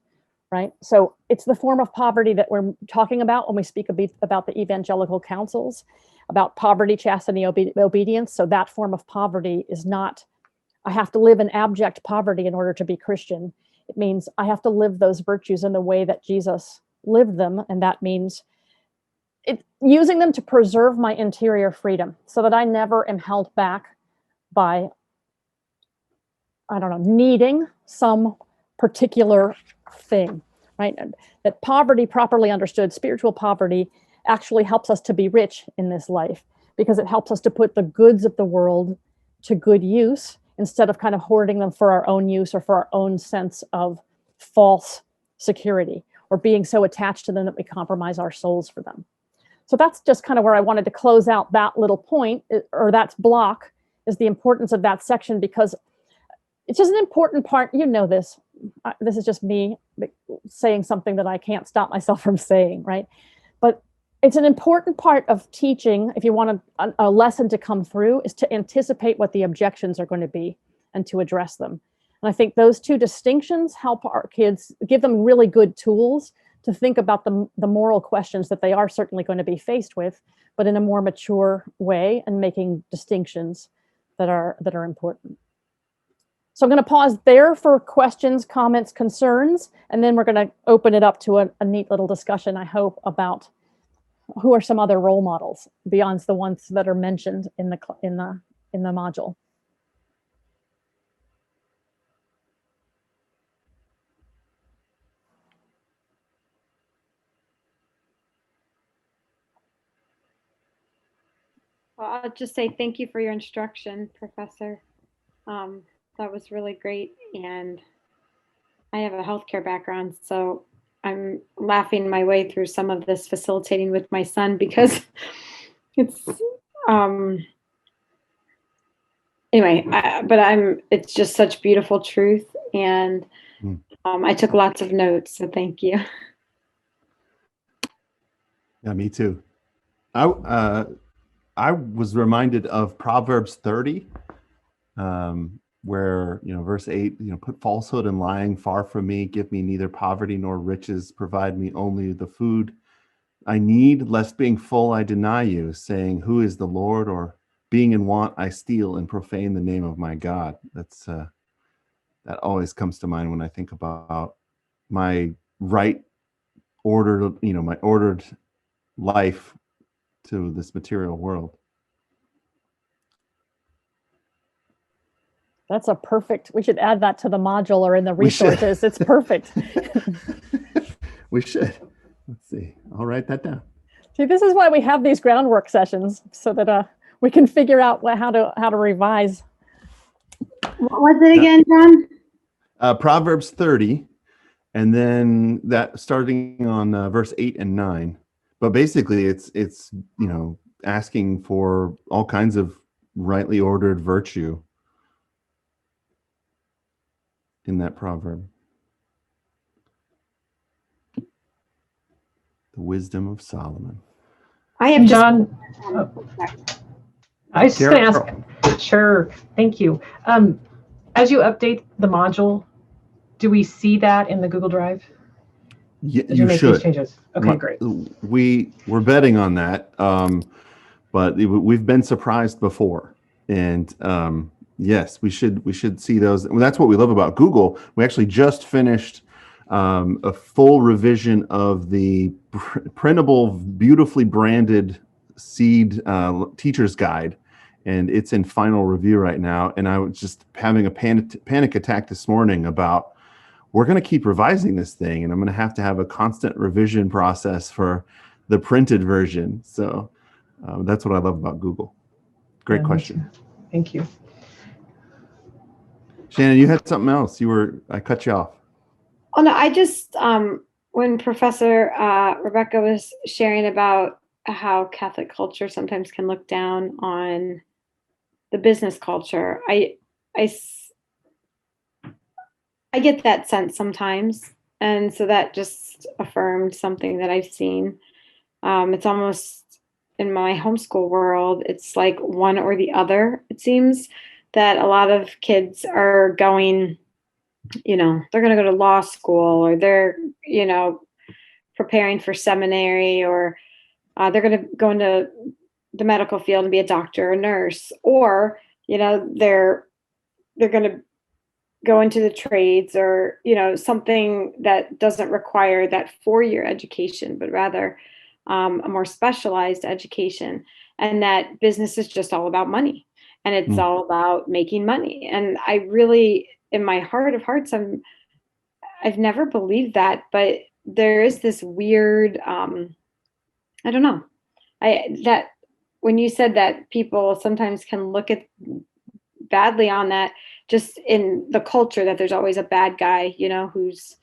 right? So it's the form of poverty that we're talking about when we speak about the evangelical counsels, about poverty, chastity, obedience. So that form of poverty is not, I have to live in abject poverty in order to be Christian. It means I have to live those virtues in the way that Jesus lived them. And that means using them to preserve my interior freedom so that I never am held back by, needing some particular thing, right? That poverty, properly understood, spiritual poverty, actually helps us to be rich in this life because it helps us to put the goods of the world to good use instead of kind of hoarding them for our own use or for our own sense of false security or being so attached to them that we compromise our souls for them. So that's just kind of where I wanted to close out that little point, or that block, is the importance of that section, because it's just an important part. You know this. This is just me saying something that I can't stop myself from saying, right? But it's an important part of teaching, if you want a lesson to come through, is to anticipate what the objections are going to be and to address them. And I think those two distinctions help our kids, give them really good tools to think about the moral questions that they are certainly going to be faced with, but in a more mature way and making distinctions that are important. So I'm going to pause there for questions, comments, concerns, and then we're going to open it up to a neat little discussion, I hope, about who are some other role models beyond the ones that are mentioned in the module. Well, I'll just say thank you for your instruction, Professor. That was really great. And I have a healthcare background, so I'm laughing my way through some of this facilitating with my son because it's, it's just such beautiful truth. And I took lots of notes, so thank you. Yeah, me too. I was reminded of Proverbs 30, where, verse 8, put falsehood and lying far from me, give me neither poverty nor riches, provide me only the food I need, lest being full I deny you, saying, who is the Lord? Or being in want I steal and profane the name of my God. That always comes to mind when I think about my right order, my ordered life to this material world. That's a perfect, we should add that to the module or in the We should. resources. It's perfect. We should. Let's see. I'll write that down. See, this is why we have these groundwork sessions, so that we can figure out how to revise. What was it again, John? Proverbs 30, and then that starting on verse 8 and 9. But basically, it's asking for all kinds of rightly ordered virtue in that proverb. The wisdom of Solomon. I have John. I was just going to Carol. ask. Sure. Thank you. As you update the module, do we see that in the Google Drive? Did you make these changes? Okay, great. We're betting on that, but we've been surprised before, and yes, we should see those. And that's what we love about Google. We actually just finished a full revision of the printable, beautifully branded Seed teacher's guide, and it's in final review right now. And I was just having a panic attack this morning about, we're going to keep revising this thing, and I'm going to have a constant revision process for the printed version. So that's what I love about Google. Great question. Thank you. Shannon, you had something else. I cut you off. Oh no, I just when Professor Rebecca was sharing about how Catholic culture sometimes can look down on the business culture, I get that sense sometimes, and so that just affirmed something that I've seen. It's almost in my homeschool world, it's like one or the other. It seems that a lot of kids are going, they're going to go to law school, or they're, preparing for seminary, or they're going to go into the medical field and be a doctor or nurse, or, they're going to go into the trades, or, something that doesn't require that 4-year education, but rather a more specialized education, and that business is just all about money, and it's all about making money. And I really, in my heart of hearts, I've never believed that, but there is this weird, I don't know. That when you said that people sometimes can look at badly on that, just in the culture, that there's always a bad guy, who's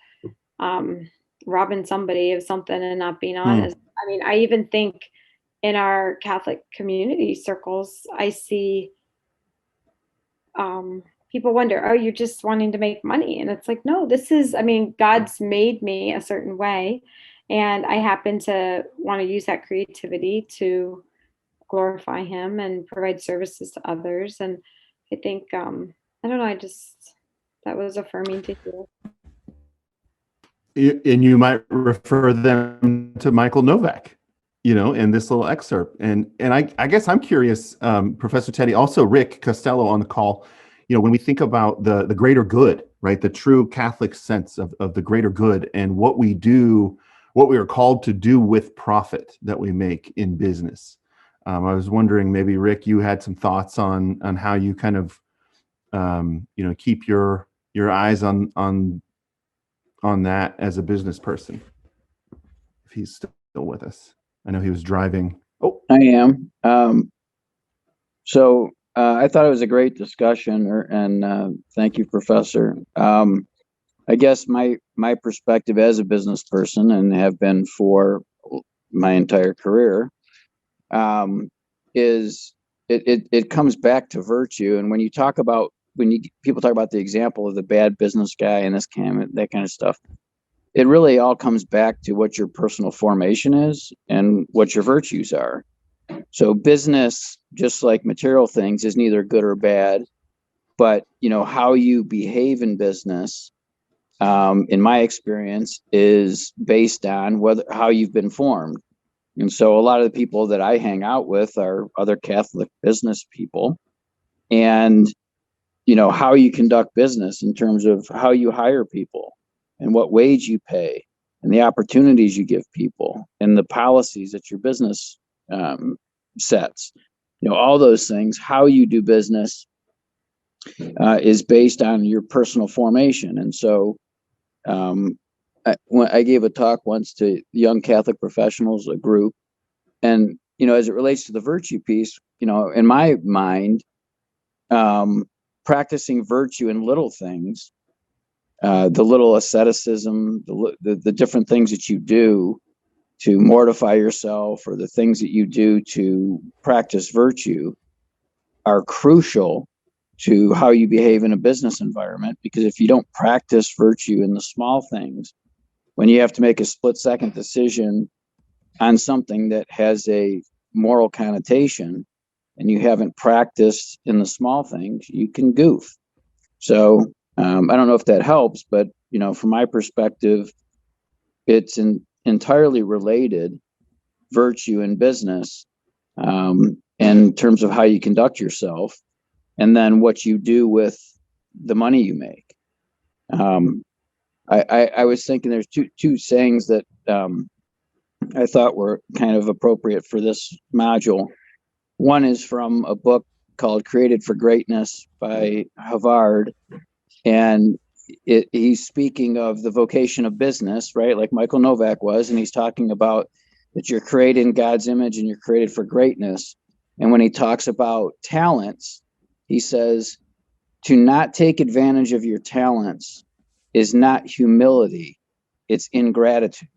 robbing somebody of something and not being honest. I mean, I even think in our Catholic community circles, I see people wonder, oh, you're just wanting to make money. And it's like, no, God's made me a certain way. And I happen to want to use that creativity to glorify him and provide services to others. And I think, I don't know, that was affirming to hear. And you might refer them to Michael Novak, in this little excerpt. And I guess I'm curious, Professor Teti, also Rick Costello on the call, when we think about the greater good, right? The true Catholic sense of the greater good, and what we are called to do with profit that we make in business. I was wondering, maybe Rick, you had some thoughts on how you kind of, keep your eyes on that as a business person, if he's still with us. I know he was driving. Oh, I am. So I thought it was a great discussion, and thank you, Professor. I guess my perspective as a business person, and have been for my entire career, is it comes back to virtue. And when people talk about the example of the bad business guy and that kind of stuff, it really all comes back to what your personal formation is and what your virtues are. So business, just like material things, is neither good or bad, but how you behave in business, in my experience, is based on how you've been formed. And so a lot of the people that I hang out with are other Catholic business people, and how you conduct business in terms of how you hire people and what wage you pay and the opportunities you give people and the policies that your business sets, all those things, how you do business is based on your personal formation. And so I gave a talk once to young Catholic professionals, a group, and as it relates to the virtue piece, in my mind, practicing virtue in little things, the little asceticism, the different things that you do to mortify yourself, or the things that you do to practice virtue, are crucial to how you behave in a business environment. Because if you don't practice virtue in the small things, when you have to make a split-second decision on something that has a moral connotation, and you haven't practiced in the small things, you can goof. So I don't know if that helps, but from my perspective, it's entirely related, virtue in business, in terms of how you conduct yourself, and then what you do with the money you make. I was thinking there's two sayings that I thought were kind of appropriate for this module. One is from a book called Created for Greatness by Havard, and he's speaking of the vocation of business, right? Like Michael Novak was, and he's talking about that you're created in God's image and you're created for greatness. And when he talks about talents, he says, to not take advantage of your talents is not humility, it's ingratitude.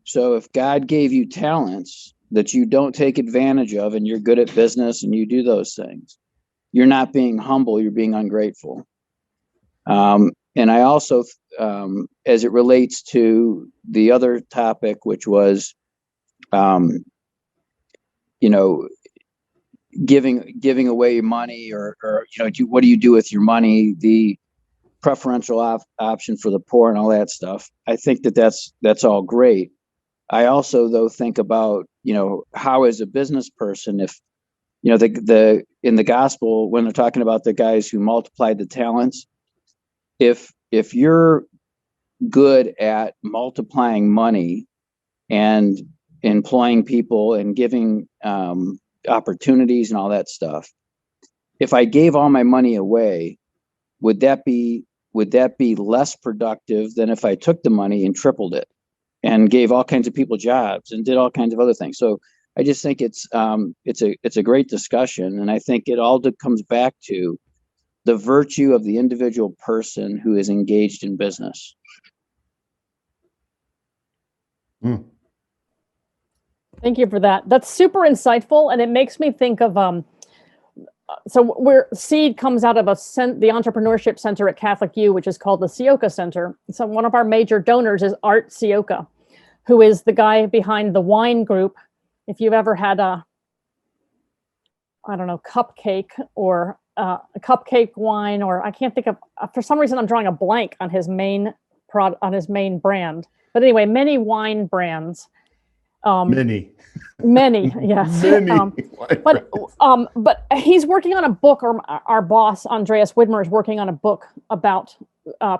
So if God gave you talents that you don't take advantage of, and you're good at business and you do those things, you're not being humble, you're being ungrateful. And I also, as it relates to the other topic, which was, giving away money, or what do you do with your money, the preferential option for the poor and all that stuff. I think that's all great. I also, though, think about, how as a business person, if, the in the gospel, when they're talking about the guys who multiplied the talents, if you're good at multiplying money and employing people and giving opportunities and all that stuff, if I gave all my money away, would that be less productive than if I took the money and tripled it and gave all kinds of people jobs and did all kinds of other things? So I just think it's a great discussion, and I think it all comes back to the virtue of the individual person who is engaged in business. Thank you for that. That's super insightful, and it makes me think of so where Seed comes out of the Entrepreneurship Center at Catholic U, which is called the Ciocca Center. So one of our major donors is Art Ciocca, who is the guy behind the wine group. If you've ever had cupcake or a cupcake wine, or I can't think of, for some reason I'm drawing a blank on his main brand. But anyway, many wine brands. Many, yes. But he's working on a book, or our boss, Andreas Widmer, is working on a book about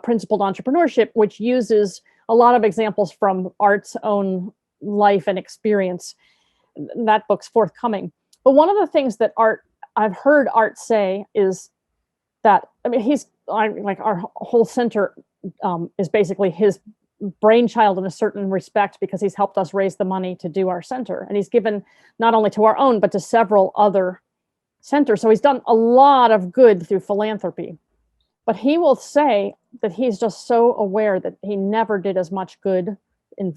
principled entrepreneurship, which uses a lot of examples from Art's own life and experience. That book's forthcoming. But one of the things that I've heard Art say is that, our whole center is basically his brainchild in a certain respect, because he's helped us raise the money to do our center, and he's given not only to our own but to several other centers. So he's done a lot of good through philanthropy, but he will say that he's just so aware that he never did as much good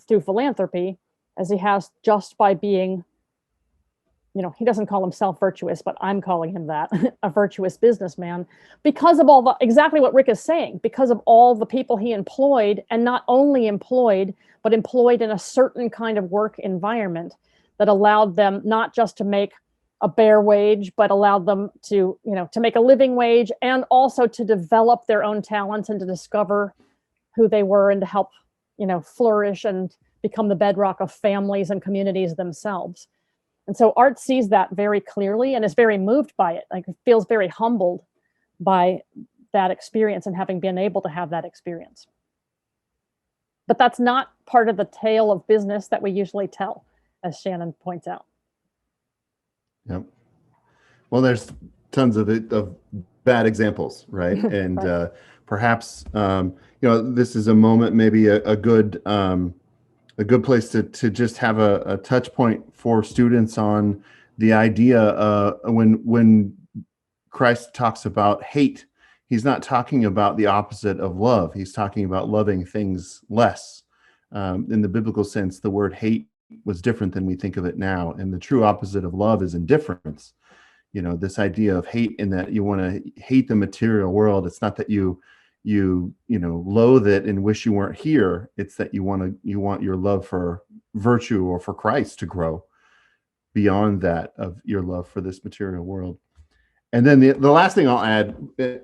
through philanthropy as he has just by being he doesn't call himself virtuous, but I'm calling him that, a virtuous businessman, because of exactly what Rick is saying, because of all the people he employed, and not only employed, but employed in a certain kind of work environment that allowed them not just to make a bare wage, but allowed them to, to make a living wage, and also to develop their own talents and to discover who they were and to help, flourish and become the bedrock of families and communities themselves. And so Art sees that very clearly and is very moved by it. Like, feels very humbled by that experience and having been able to have that experience. But that's not part of the tale of business that we usually tell, as Shannon points out. Yep. Well, there's tons of bad examples, right? And Right. Perhaps this is a moment, maybe a good place to just have a touch point for students on the idea when Christ talks about hate, he's not talking about the opposite of love. He's talking about loving things less. In the biblical sense, the word hate was different than we think of it now. And the true opposite of love is indifference. This idea of hate, in that you want to hate the material world. It's not that you loathe it and wish you weren't here. It's that you want your love for virtue or for Christ to grow beyond that of your love for this material world. And then the last thing I'll add, this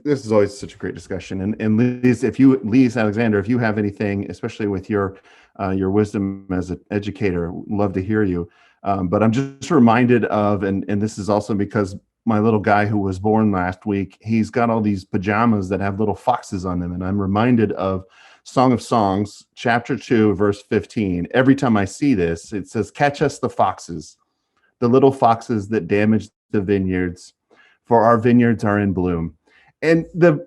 is always such a great discussion. And Lise Alexander, if you have anything, especially with your wisdom as an educator, love to hear you. But I'm just reminded of, and this is also because my little guy who was born last week, he's got all these pajamas that have little foxes on them. And I'm reminded of Song of Songs, chapter 2, verse 15. Every time I see this, it says, "Catch us the foxes, the little foxes that damage the vineyards, for our vineyards are in bloom." And the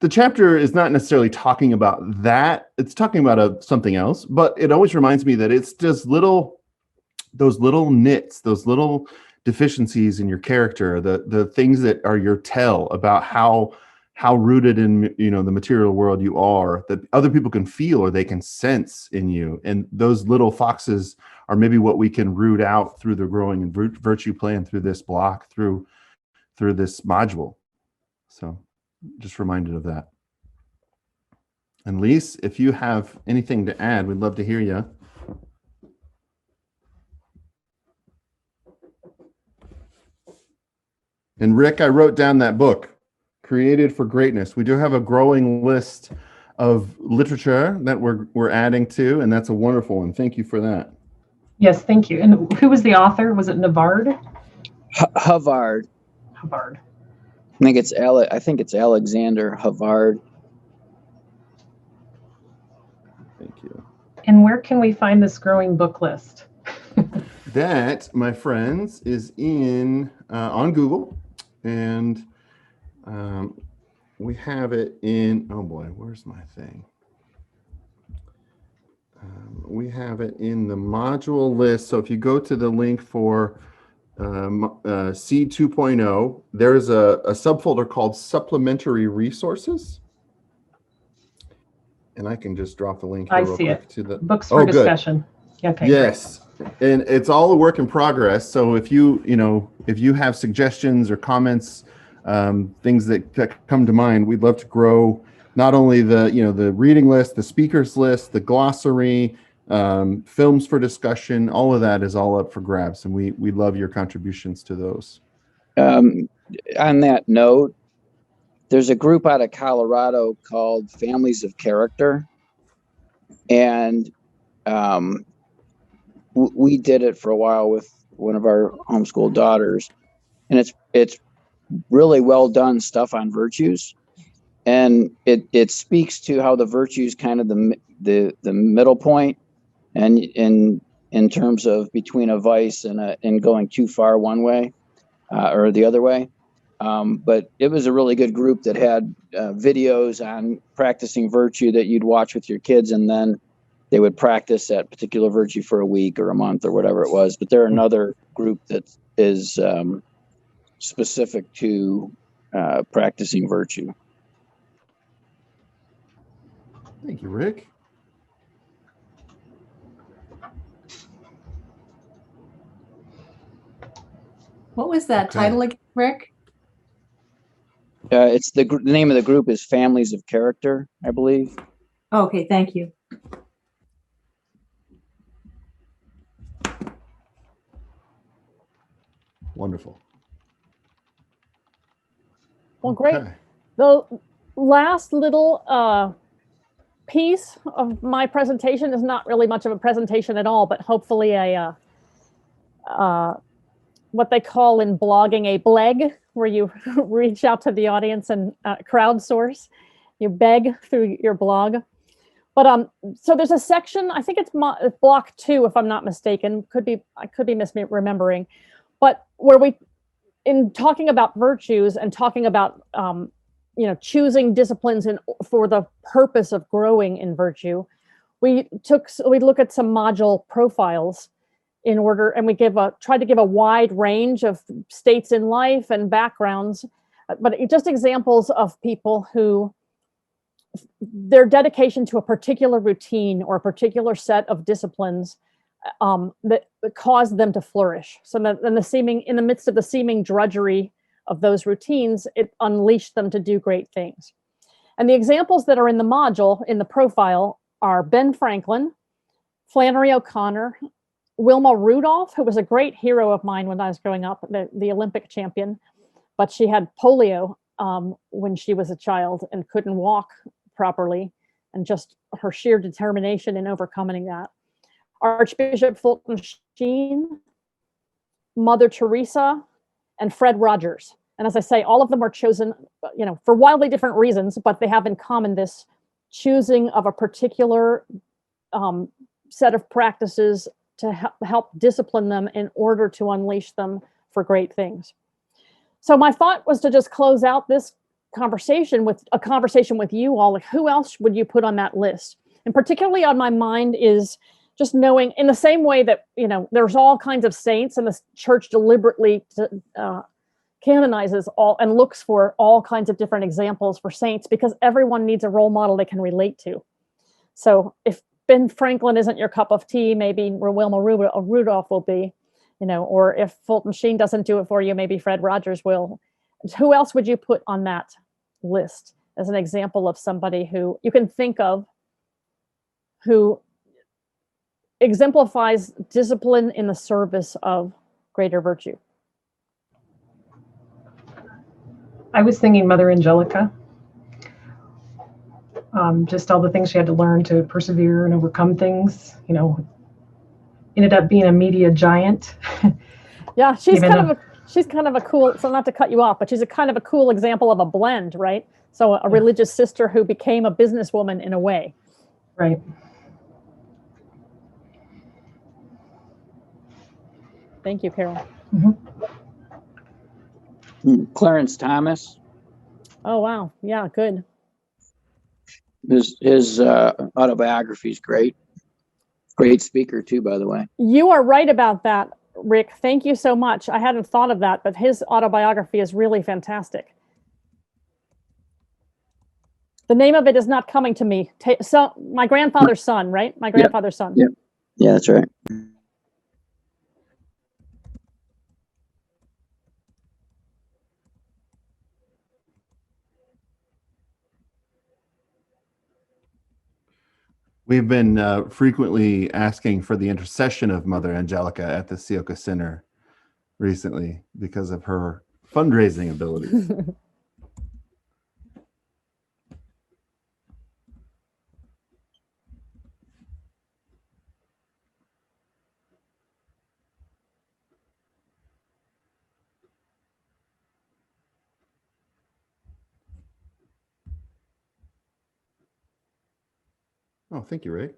chapter is not necessarily talking about that. It's talking about something else, but it always reminds me that it's just those little nits, those little deficiencies in your character, the things that are your tell about how rooted in the material world you are, that other people can feel or they can sense in you. And those little foxes are maybe what we can root out through the growing and virtue plan, through this block, through this module. So just reminded of that. And Lise, if you have anything to add, we'd love to hear you. And Rick, I wrote down that book, Created for Greatness. We do have a growing list of literature that we're adding to, and that's a wonderful one. Thank you for that. Yes, thank you. And who was the author? Was it Navard? Havard. Havard. I think it's Alexander Havard. Thank you. And where can we find this growing book list? That, my friends, is on Google, and we have it in, oh boy, where's my thing? We have it in the module list. So if you go to the link for C 2.0, there's a subfolder called Supplementary Resources. And I can just drop the link here real quick to the books for discussion. Okay, yes. Great. And it's all a work in progress. So if you have suggestions or comments, things that come to mind, we'd love to grow not only the reading list, the speakers list, the glossary, films for discussion. All of that is all up for grabs, and we love your contributions to those. On that note, there's a group out of Colorado called Families of Character, and we did it for a while with one of our homeschool daughters, and it's really well done stuff on virtues, and it speaks to how the virtues kind of the middle point, and in terms of between a vice and going too far one way or the other way. But it was a really good group that had videos on practicing virtue that you'd watch with your kids, and then they would practice that particular virtue for a week or a month or whatever it was. But they're another group that is specific to practicing virtue. Thank you, Rick. What was that title again, Rick? It's the name of the group is Families of Character, I believe. Okay, thank you. Wonderful. Well, great. Okay. The last little piece of my presentation is not really much of a presentation at all, but hopefully a what they call in blogging a bleg, where you reach out to the audience and crowdsource. You beg through your blog. But so there's a section, I think it's block 2, if I'm not mistaken. I could be misremembering, but where we, in talking about virtues and talking about choosing disciplines for the purpose of growing in virtue, we look at some module profiles in order, and we tried to give a wide range of states in life and backgrounds, but just examples of people who their dedication to a particular routine or a particular set of disciplines that caused them to flourish. So that in the midst of the seeming drudgery of those routines, it unleashed them to do great things. And the examples that are in the module, in the profile, are Ben Franklin, Flannery O'Connor, Wilma Rudolph, who was a great hero of mine when I was growing up, the Olympic champion, but she had polio when she was a child and couldn't walk properly, and just her sheer determination in overcoming that. Archbishop Fulton Sheen, Mother Teresa, and Fred Rogers. And as I say, all of them are chosen, for wildly different reasons, but they have in common this choosing of a particular set of practices to help discipline them in order to unleash them for great things. So my thought was to just close out this conversation with a conversation with you all. Like, who else would you put on that list? And particularly on my mind is just knowing, in the same way that, there's all kinds of saints, and the church deliberately canonizes all and looks for all kinds of different examples for saints, because everyone needs a role model they can relate to. So if Ben Franklin isn't your cup of tea, maybe Wilma Rudolph will be, or if Fulton Sheen doesn't do it for you, maybe Fred Rogers will. Who else would you put on that list as an example of somebody who you can think of who exemplifies discipline in the service of greater virtue? I was thinking Mother Angelica. Just all the things she had to learn to persevere and overcome things, ended up being a media giant. Yeah, she's kind of a cool, so not to cut you off, but she's a kind of a cool example of a blend, right? So a religious sister who became a businesswoman in a way. Right. Thank you, Carol. Mm-hmm. Clarence Thomas. Oh, wow. Yeah, good. His autobiography is great. Great speaker too, by the way. You are right about that, Rick. Thank you so much. I hadn't thought of that, but his autobiography is really fantastic. The name of it is not coming to me. So My Grandfather's Son, right? My Grandfather's Son. Yeah, that's right. We've been frequently asking for the intercession of Mother Angelica at the Ciocca Center recently because of her fundraising abilities. Oh, thank you, Ray.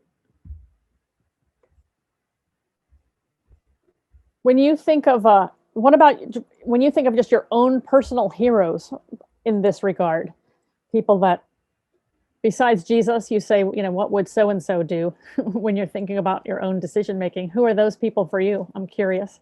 When you think of when you think of just your own personal heroes in this regard, people that besides Jesus, you say, what would so-and-so do when you're thinking about your own decision making? Who are those people for you? I'm curious.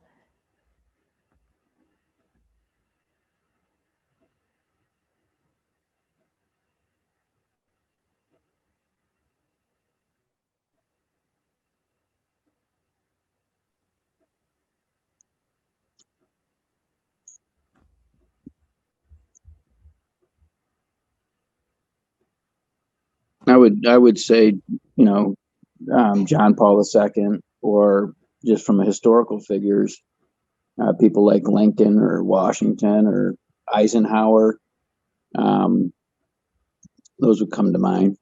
would say, John Paul II, or just from historical figures, people like Lincoln or Washington or Eisenhower. Those would come to mind.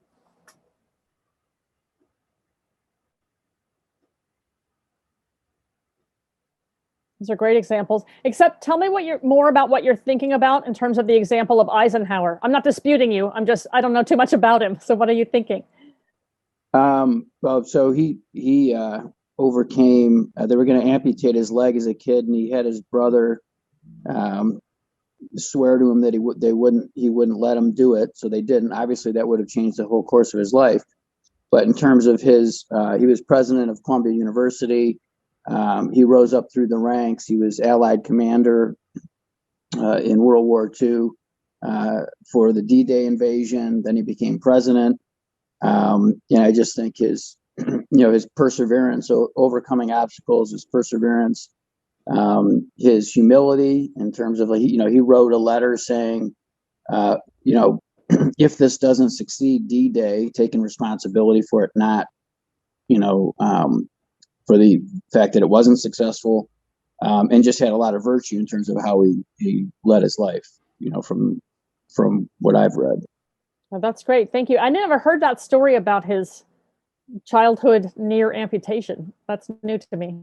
Those are great examples. Except tell me more about what you're thinking about in terms of the example of Eisenhower. I'm not disputing you. I don't know too much about him. So what are you thinking? Well, so he overcame, they were going to amputate his leg as a kid, and he had his brother swear to him that he wouldn't let him do it. So they didn't. Obviously that would have changed the whole course of his life. But in terms of he was president of Columbia University. He rose up through the ranks. He was Allied commander in World War II for the D-Day invasion. Then he became president. I just think his perseverance, so overcoming obstacles, his perseverance, his humility in terms of, he wrote a letter saying, if this doesn't succeed, D-Day, taking responsibility for it, not, for the fact that it wasn't successful, and just had a lot of virtue in terms of how he led his life, from what I've read. Oh, that's great. Thank you. I never heard that story about his childhood near amputation. That's new to me.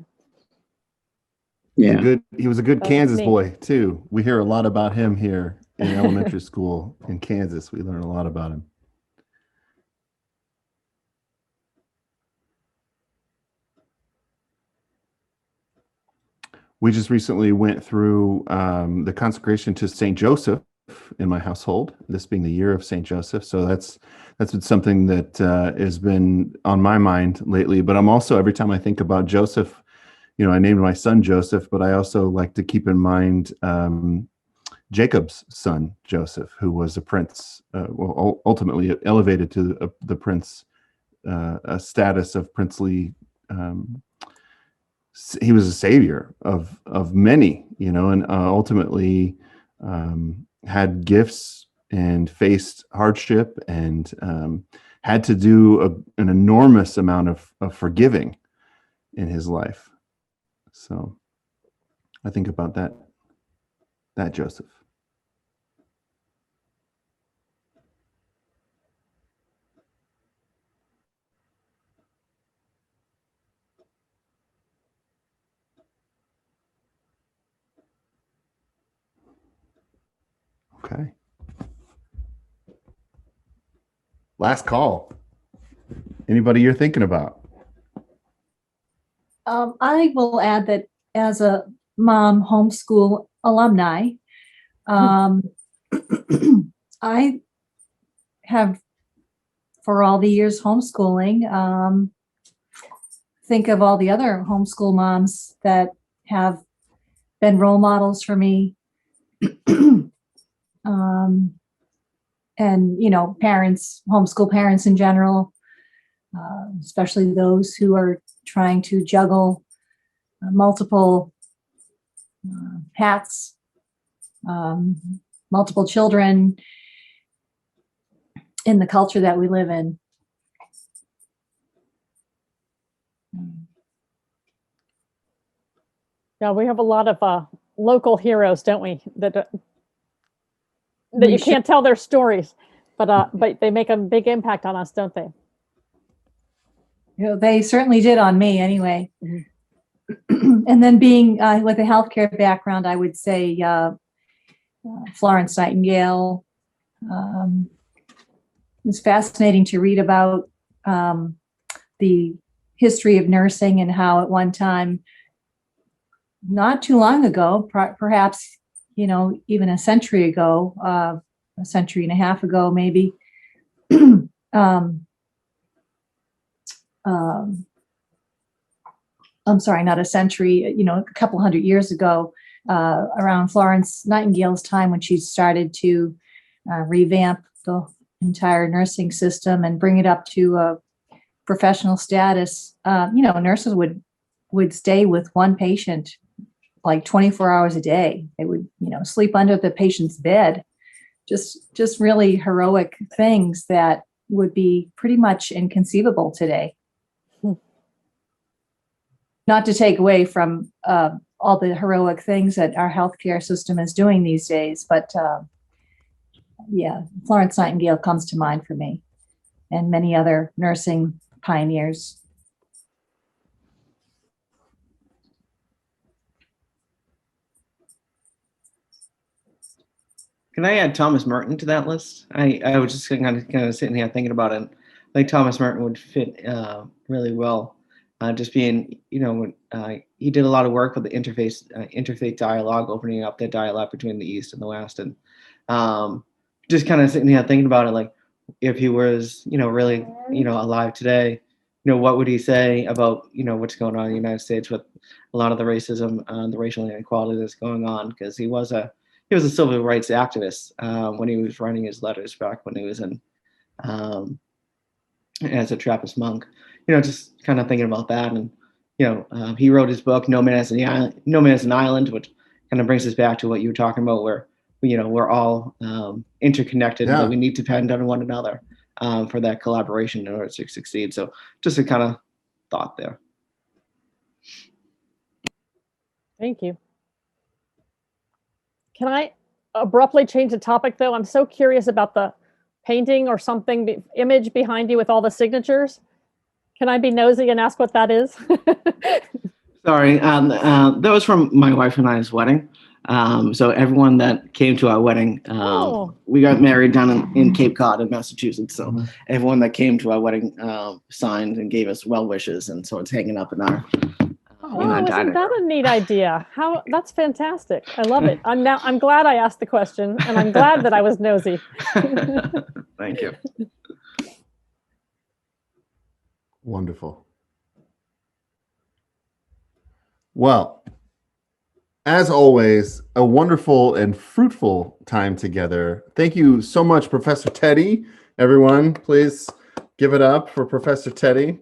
Yeah. He was a good Kansas boy too. We hear a lot about him here in elementary school in Kansas. We learn a lot about him. We just recently went through the consecration to St. Joseph in my household, this being the year of St. Joseph. So that's been something that has been on my mind lately. But I'm also, every time I think about Joseph, I named my son Joseph, but I also like to keep in mind Jacob's son, Joseph, who was a prince, ultimately elevated to the prince, a status of princely. He was a savior of many, and ultimately had gifts and faced hardship and had to do an enormous amount of forgiving in his life. So I think about that Joseph. Okay. Last call. Anybody you're thinking about? I will add that as a mom homeschool alumni, I have, for all the years homeschooling, think of all the other homeschool moms that have been role models for me. And, parents, homeschool parents in general, especially those who are trying to juggle multiple hats, multiple children in the culture that we live in. Yeah, we have a lot of local heroes, don't we? That you can't tell their stories, but they make a big impact on us, don't they? They certainly did on me anyway. Mm-hmm. And then being with a healthcare background, I would say Florence Nightingale. It's fascinating to read about the history of nursing and how at one time, not too long ago, perhaps, even a century ago, a century and a half ago, maybe, I'm sorry, not a century, a couple hundred years ago, around Florence Nightingale's time, when she started to revamp the entire nursing system and bring it up to a professional status. Nurses would stay with one patient like 24 hours a day. They would, sleep under the patient's bed. Just really heroic things that would be pretty much inconceivable today. Not to take away from all the heroic things that our healthcare system is doing these days, but yeah, Florence Nightingale comes to mind for me, and many other nursing pioneers. Can I add Thomas Merton to that list? I was just kind of sitting here thinking about it. I think Thomas Merton would fit really well. Just being, he did a lot of work with the interfaith dialogue, opening up that dialogue between the East and the West, and just kind of sitting here thinking about it, like if he was, really, alive today, what would he say about, what's going on in the United States with a lot of the racism, the racial inequality that's going on? Because he was a civil rights activist when he was writing his letters back when he was in as a Trappist monk. Just kind of thinking about that, and he wrote his book "No Man is an Island," which kind of brings us back to what you were talking about, where we're all interconnected, but we need to depend on one another for that collaboration in order to succeed. So, just a kind of thought there. Thank you. Can I abruptly change the topic, though? I'm so curious about the painting or something, image behind you with all the signatures. Can I be nosy and ask what that is? Sorry, that was from my wife and I's wedding. So everyone that came to our wedding, we got married down in Cape Cod in Massachusetts. So everyone that came to our wedding signed and gave us well wishes, and so it's hanging up in our. Isn't that a neat idea? That's fantastic. I love it. I'm glad I asked the question, and I'm glad that I was nosy. Thank you. Wonderful. Well, as always, a wonderful and fruitful time together. Thank you so much, Professor Teti. Everyone, please give it up for Professor Teti.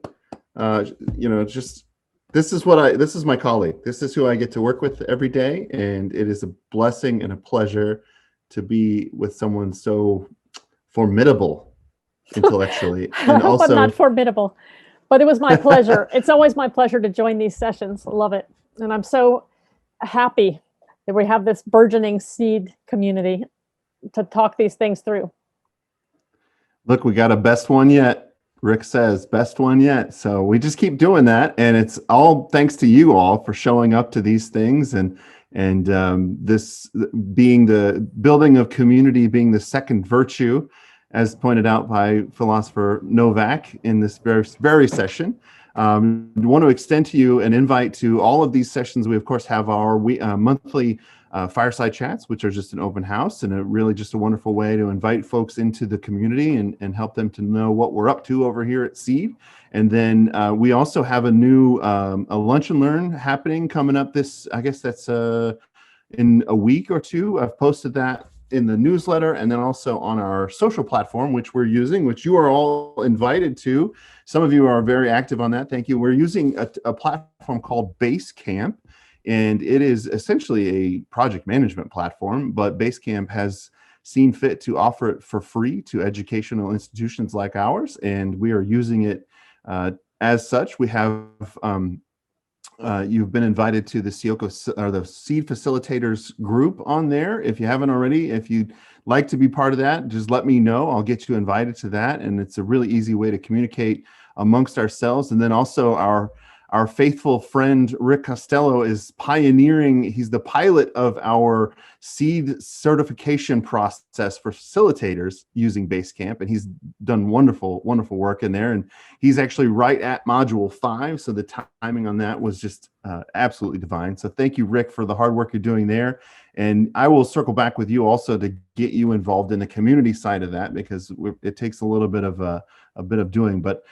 This is my colleague. This is who I get to work with every day, and it is a blessing and a pleasure to be with someone so formidable intellectually. And also, but not formidable. But it was my pleasure. It's always my pleasure to join these sessions. I love it. And I'm so happy that we have this burgeoning seed community to talk these things through. Look, we got a best one yet. Rick says best one yet. So we just keep doing that. And it's all thanks to you all for showing up to these things, and this being the building of community being the second virtue, as pointed out by philosopher Novak in this very session. We want to extend to you an invite to all of these sessions. We, of course, have our monthly fireside chats, which are just an open house and really just a wonderful way to invite folks into the community and help them to know what we're up to over here at Seed. And then we also have a new a lunch and learn happening coming up this, I guess that's in a week or two. I've posted that in the newsletter, and then also on our social platform, which we're using, which you are all invited to. Some of you are very active on that. Thank you. We're using a platform called Basecamp, and it is essentially a project management platform, but Basecamp has seen fit to offer it for free to educational institutions like ours, and we are using it as such. We have you've been invited to the Ciocca, or the Seed Facilitators group on there. If you haven't already, if you'd like to be part of that, just let me know. I'll get you invited to that. And it's a really easy way to communicate amongst ourselves. And then also our faithful friend, Rick Costello, is pioneering. He's the pilot of our seed certification process for facilitators using Basecamp. And he's done wonderful, wonderful work in there. And he's actually right at module 5. So the timing on that was just absolutely divine. So thank you, Rick, for the hard work you're doing there. And I will circle back with you also to get you involved in the community side of that, because it takes a little bit of doing. But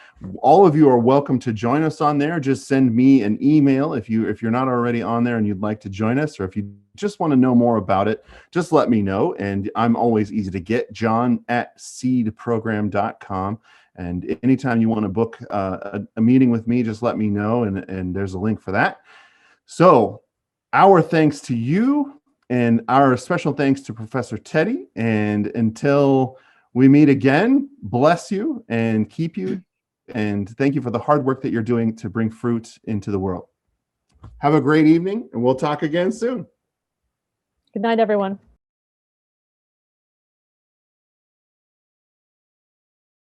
all of you are welcome to join us on there. Just send me an email if you're not already on there and you'd like to join us, or if you just want to know more about it, just let me know. And I'm always easy to get, john@seedprogram.com. And anytime you want to book a meeting with me, just let me know, and there's a link for that. So our thanks to you, and our special thanks to Professor Teti. And until we meet again. Bless you and keep you. And thank you for the hard work that you're doing to bring fruit into the world. Have a great evening, and we'll talk again soon. Good night, everyone.